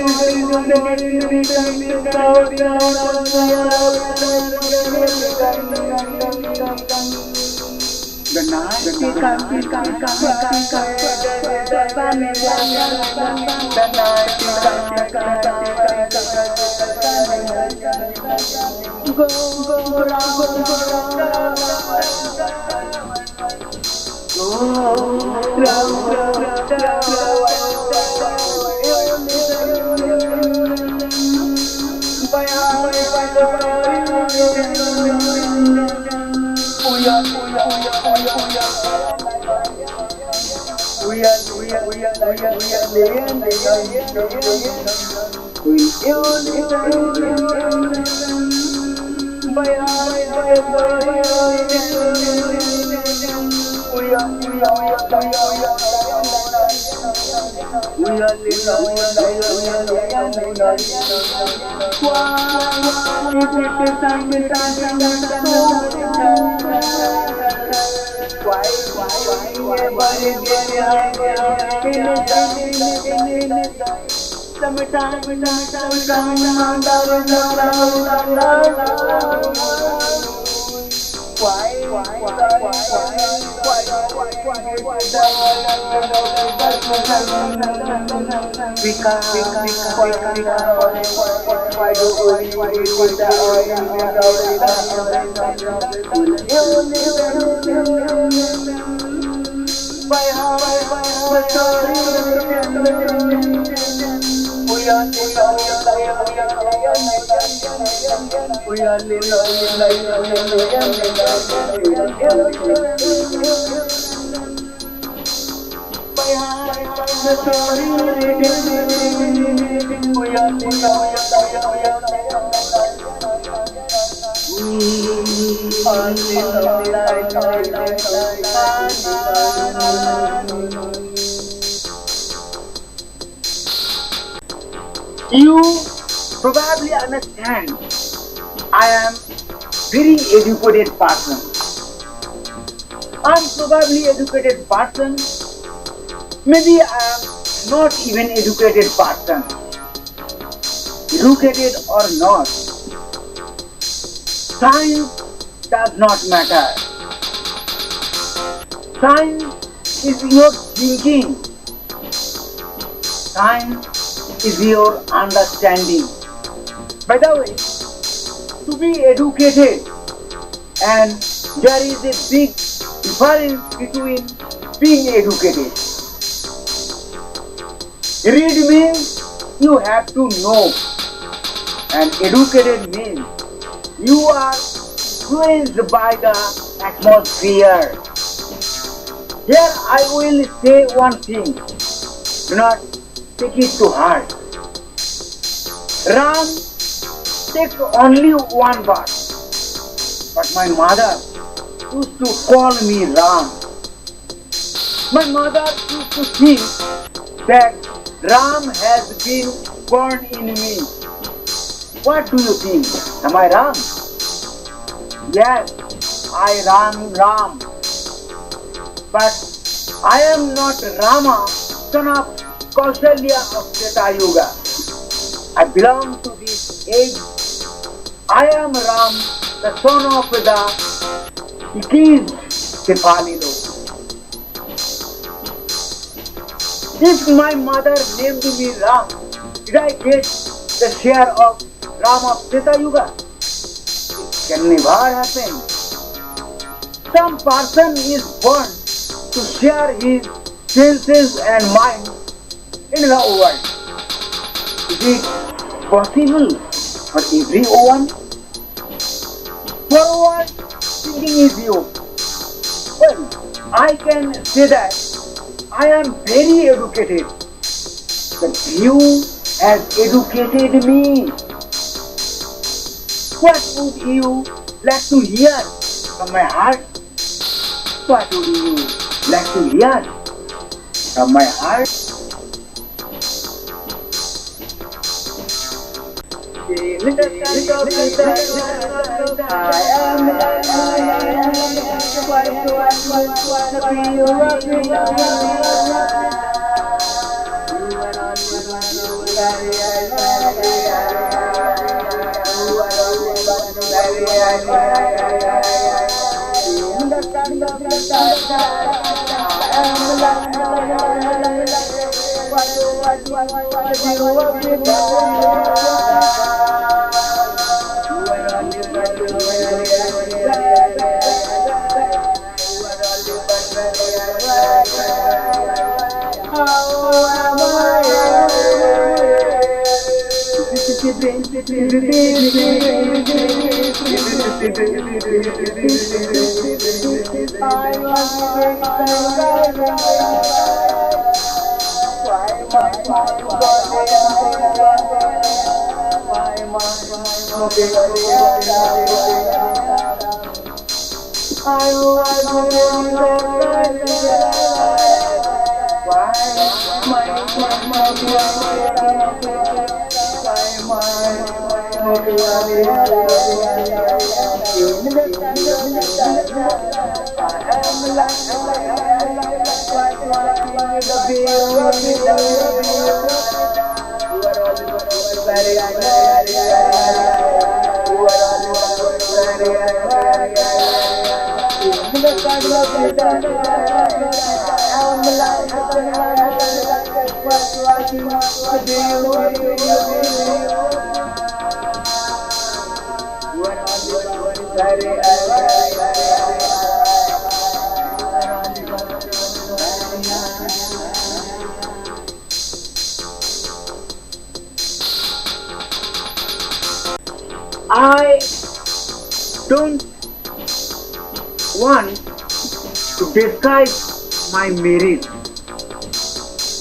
Only you probably understand I am very educated person. I'm probably educated person. Maybe I am not even educated person. Educated or not, science does not matter. Science is your thinking. Science is your understanding. By the way, to be educated, and there is a big difference between being educated. Read means you have to know, and educated means you are influenced by the atmosphere. Here I will say one thing. Do not take it to heart. Ram takes only one verse, but my mother used to call me Ram. My mother used to think that Ram has been born in me. What do you think? Am I Ram? Yes, I am Ram. But I am not Rama, son of Kausalya of Treta Yuga. I belong to this age. I am Ram, the son of the Ikis Cephalilo. If my mother named me Ram, did I get the share of Ram of Treta Yuga? It can never happen. Some person is born to share his senses and mind in the world. Is it possible for everyone? Forward thinking is you. Well, I can say that I am very educated. But you have educated me. What would you like to hear from my heart? What would you like to hear from my heart? I don't want to describe my merit.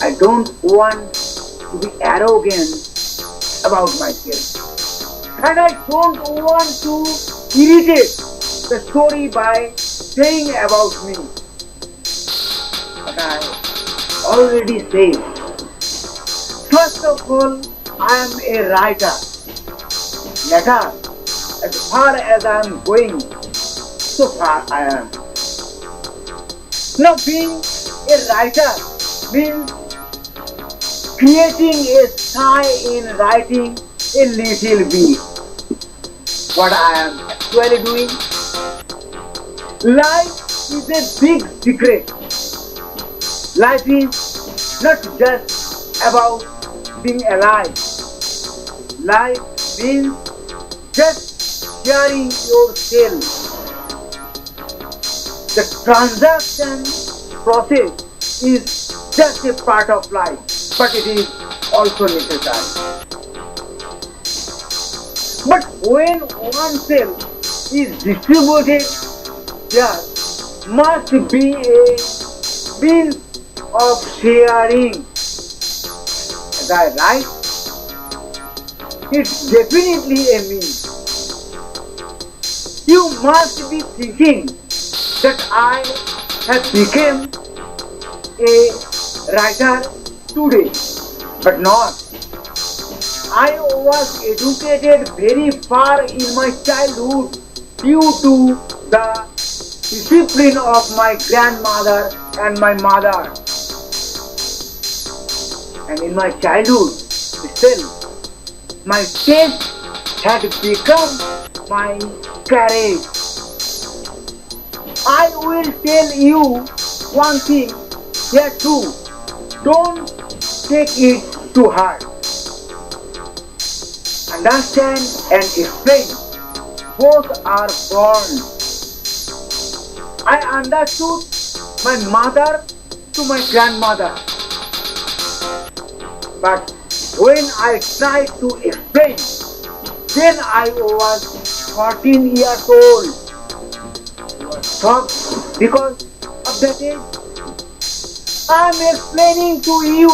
I don't want to be arrogant about myself. And I don't want to irritate the story by saying about me. But I already said, first of all, I am a writer. Later, as far as I am going, so far I am. Now, being a writer means creating a style in writing a little bit. What I am actually doing. Life is a big secret. Life is not just about being alive. Life means just sharing yourself. The transaction process is just a part of life, but it is also necessary. But when oneself is distributed, there must be a means of sharing. As I write, it's definitely a means. You must be thinking that I have become a writer today, but not. I was educated very far in my childhood due to the discipline of my grandmother and my mother. And in my childhood itself, my taste had become my courage. I will tell you one thing here too. Don't take it to heart. Understand and explain. Both are born. I understood my mother to my grandmother. But when I tried to explain, then I was 14 years old. I was shocked because of that age. I am explaining to you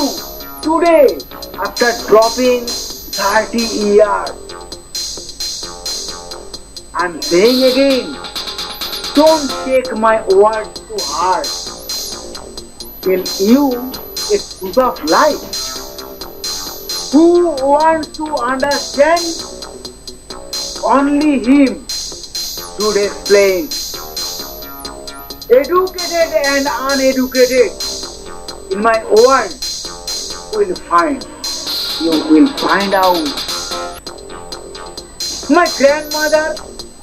today after dropping 30 years. I am saying again, don't take my words to heart. Tell you a truth of life. Who wants to understand? Only him should explain. Educated and uneducated, in my world, will find. You will find out. My grandmother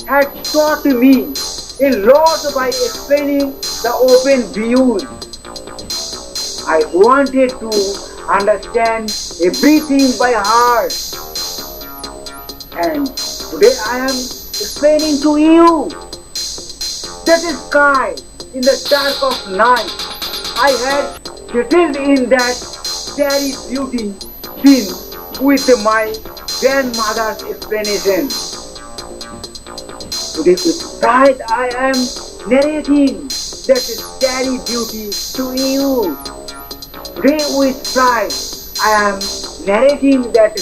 had taught me a lot by explaining the open views. I wanted to understand everything by heart. And today I am explaining to you that the sky in the dark of night. I had settled in that starry beauty scene with my grandmother's explanation. Today with pride I am narrating that starry beauty to you. Today with pride I am narrating that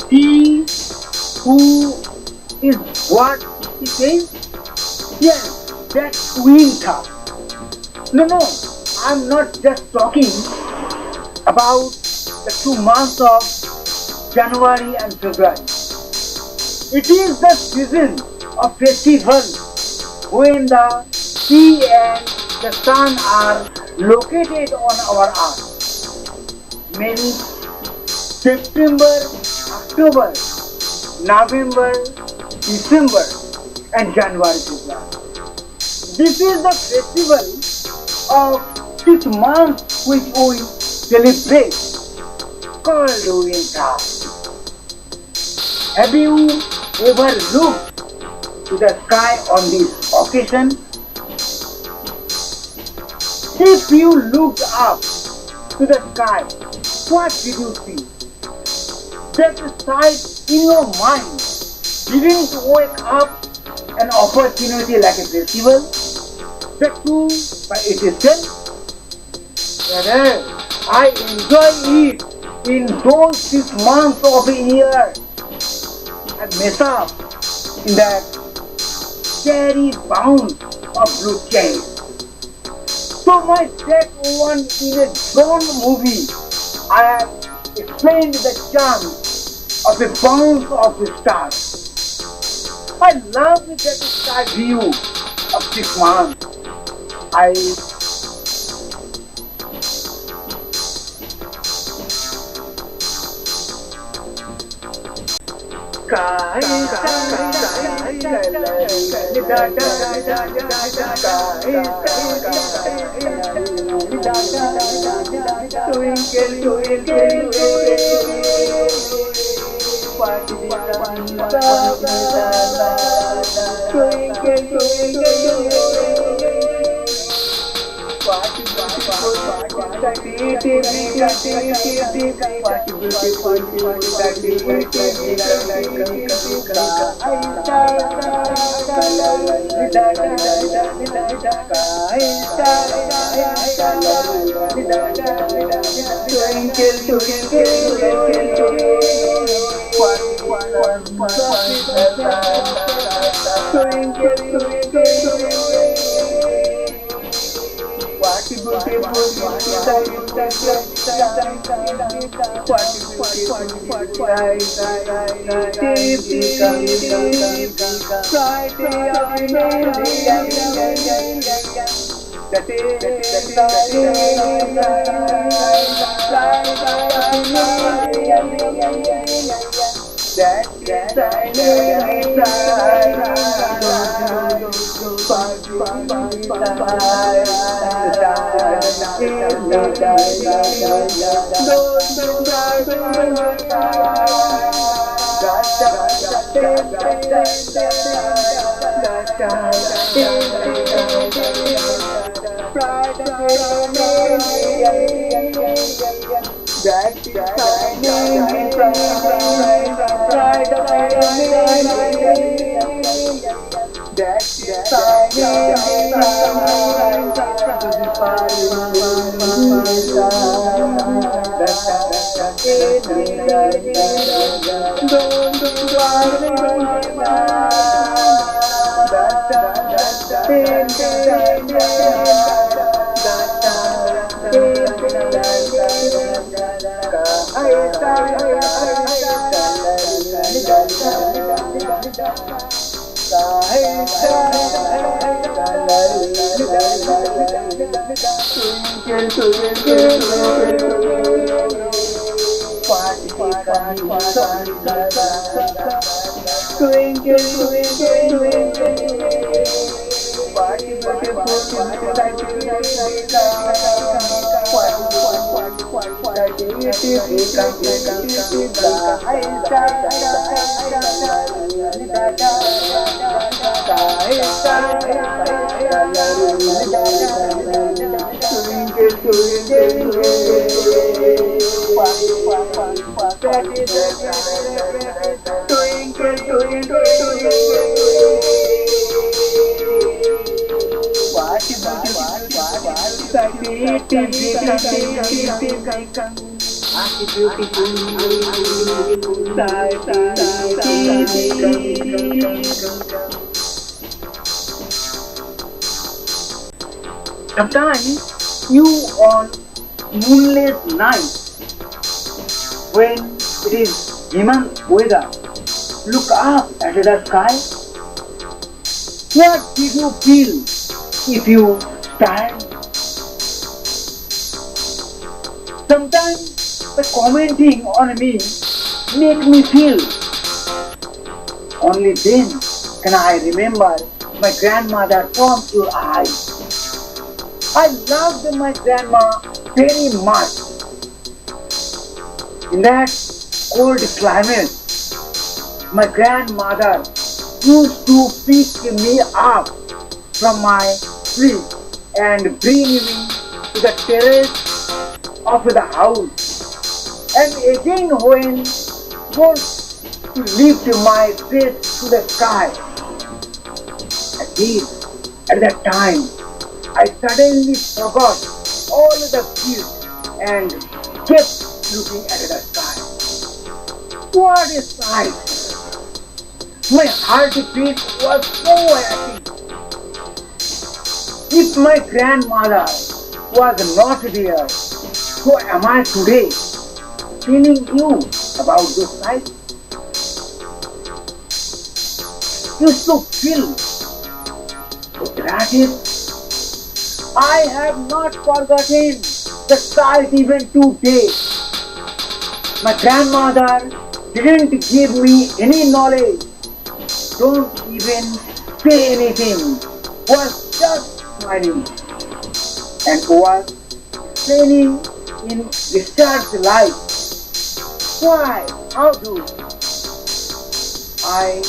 He who is what he says? Yes, that's winter. No, I'm not just talking about the 2 months of January and February. It is the season of festival when the sea and the sun are located on our earth. Many September, October, November, December, and January, February. This is the festival of 6 months which we celebrate called winter. Have you ever looked to the sky on this occasion? If you looked up to the sky, what did you see? That sight in your mind didn't wake up an opportunity like a festival? The two by itself? Rather, I enjoy it in those 6 months of a year. I mess up in that cherry bound of blue cherry. So my step one in a drone movie, I have explained the charm of a bounce of the stars. I love that sky view of 6 months. I that shining Sometimes you on moonless night when it is Hemant weather look up at the sky. What did you feel if you stand? Sometimes the commenting on me make me feel. Only then can I remember my grandmother from your eyes. I loved my grandma very much. In that cold climate, my grandmother used to pick me up from my sleep and bring me to the terrace of the house. And again when goes to lift my face to the sky. Again, at that time, I suddenly forgot all the fears and kept looking at the sky. What a sight! My heartbeat was so happy. If my grandmother was not there, who am I today? Telling you about those sights? You should feel gratitude. I have not forgotten the sight even today. My grandmother didn't give me any knowledge. Don't even say anything. Was just smiling and was explaining in research life. Why? How do? I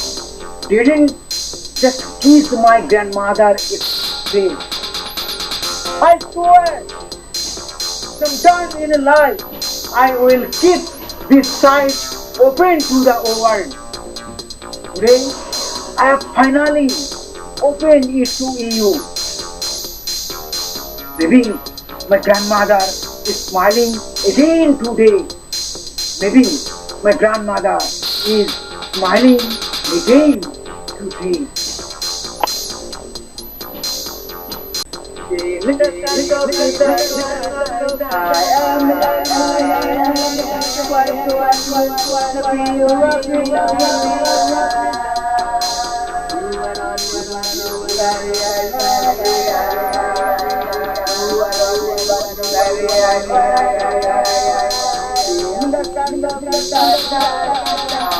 didn't just kiss my grandmother's face. I swear, sometime in life, I will keep this side open to the world. Today, I have finally opened it to you. Maybe my grandmother is smiling again today. Maybe my grandmother is smiling again today.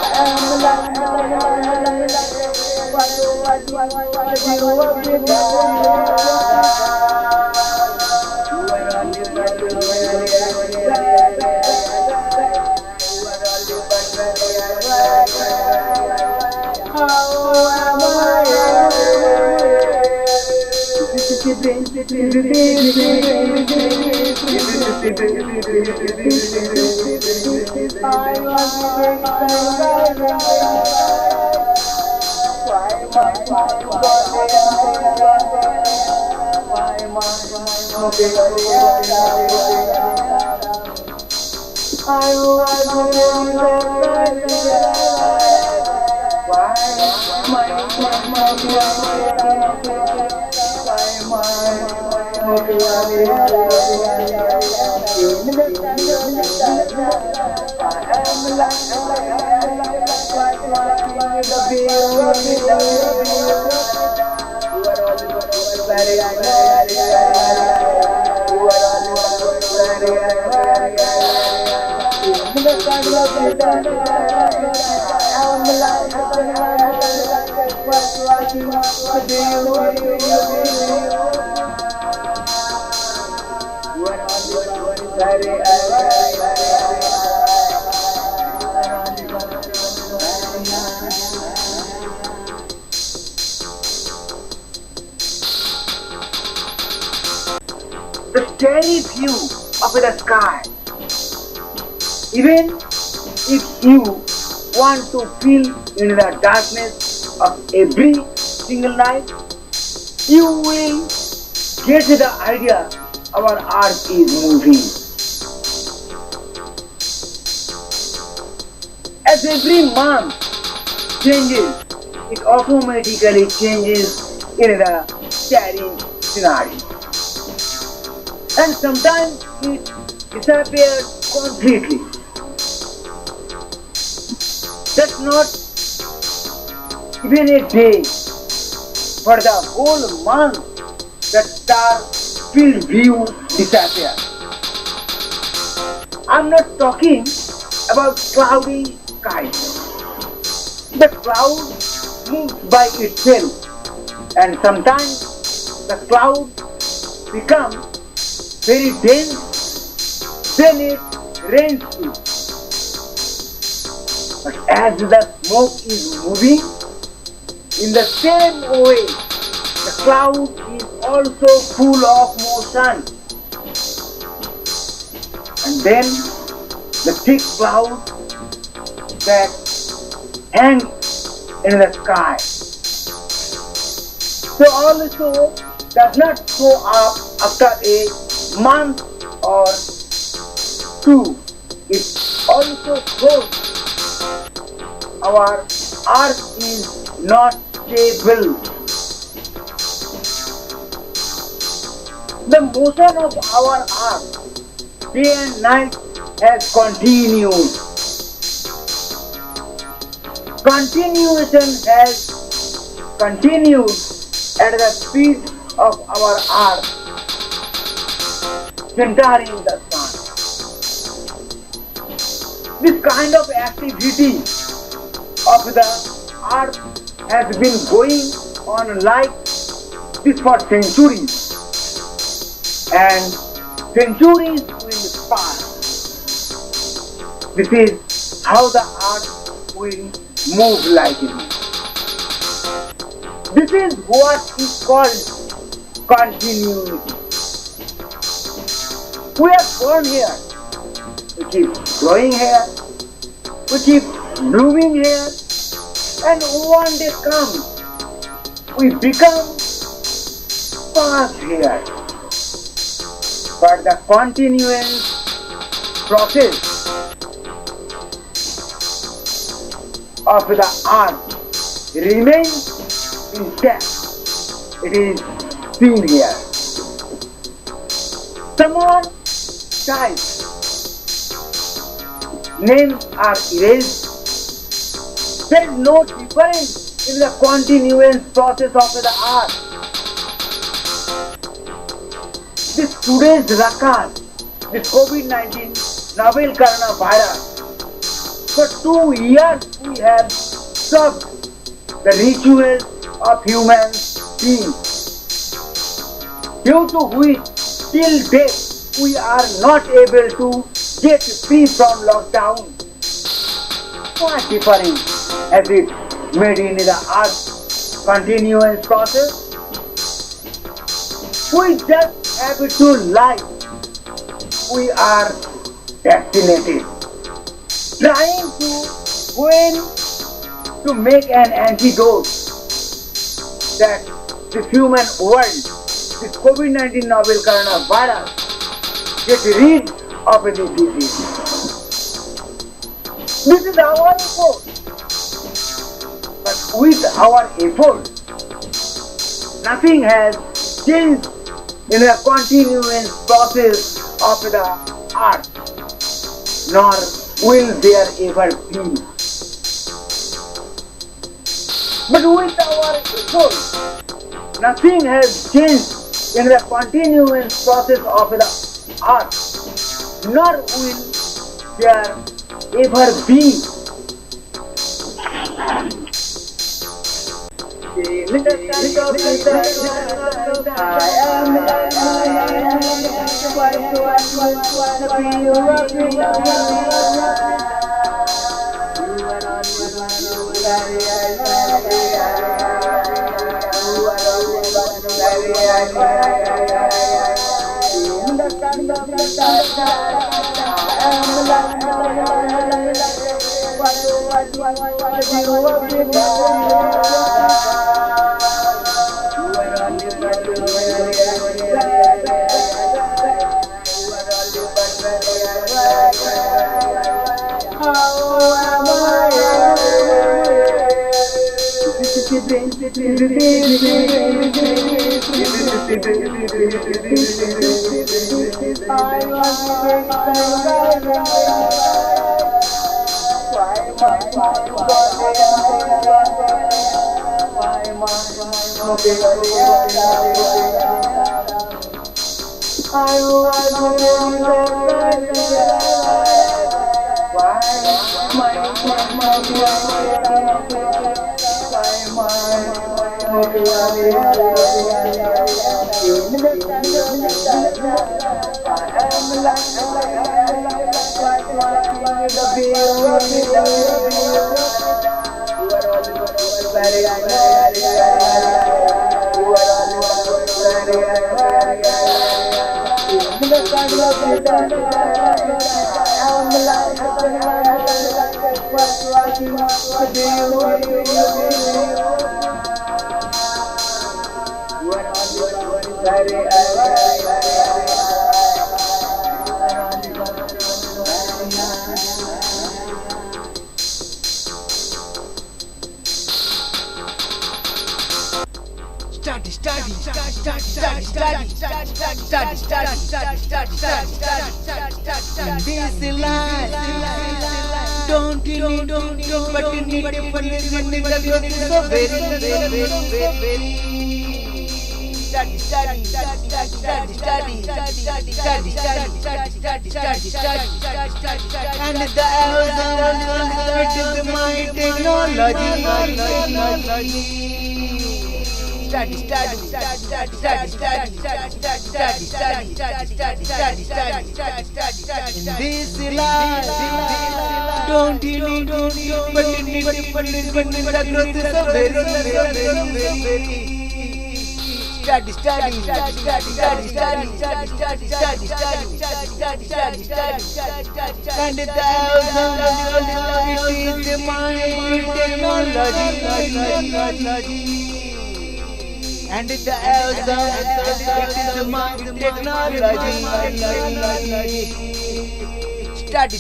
I am The scary view of the sky. Even if you want to feel in the darkness of every single night, you will get the idea our earth is moving. As every month changes, it automatically changes in the carrying scenario. And sometimes it disappears completely. That's not even a day. For the whole month, the star-filled view disappears. I'm not talking about cloudy skies. The cloud moves by itself, and sometimes the cloud becomes very dense, then it rains too. But as the smoke is moving, in the same way, the cloud is also full of motion. And then the thick cloud that hang in the sky. So also does not show up after a month or two. It also shows our earth is not stable. The motion of our earth day and night has continued. Continuation has continued at the speed of our earth centering the sun. This kind of activity of the earth has been going on like this for centuries, and centuries will pass. This is how the earth will move like it. This is what is called continuity. We are born here, we keep growing here, we keep blooming here, and one day comes, we become past here. But the continuous process of the earth remains intact. It is seen here. Someone dies. Names are erased. There is no difference in the continuous process of the earth. This today's rakat, this COVID-19 novel coronavirus, For 2 years we have served the rituals of human being, due to which till date we are not able to get free from lockdown. What differing as it made in the earth continuous process? We just have to live. We are vaccinated, trying to win to make an antidote that the human world, this COVID-19 novel coronavirus, get rid of the disease. This is our effort. But with our effort, nothing has changed in the continuous process of the earth, nor will there ever be. But with our effort, nothing has changed in the continuous process of the earth, nor will there ever be. This life, don't you need, but you need to listen to the growth is so very. And the it is my technology. This life, don't you need, but you need to listen to the growth is so very. And the it is my technology. And the it is my technology. Study.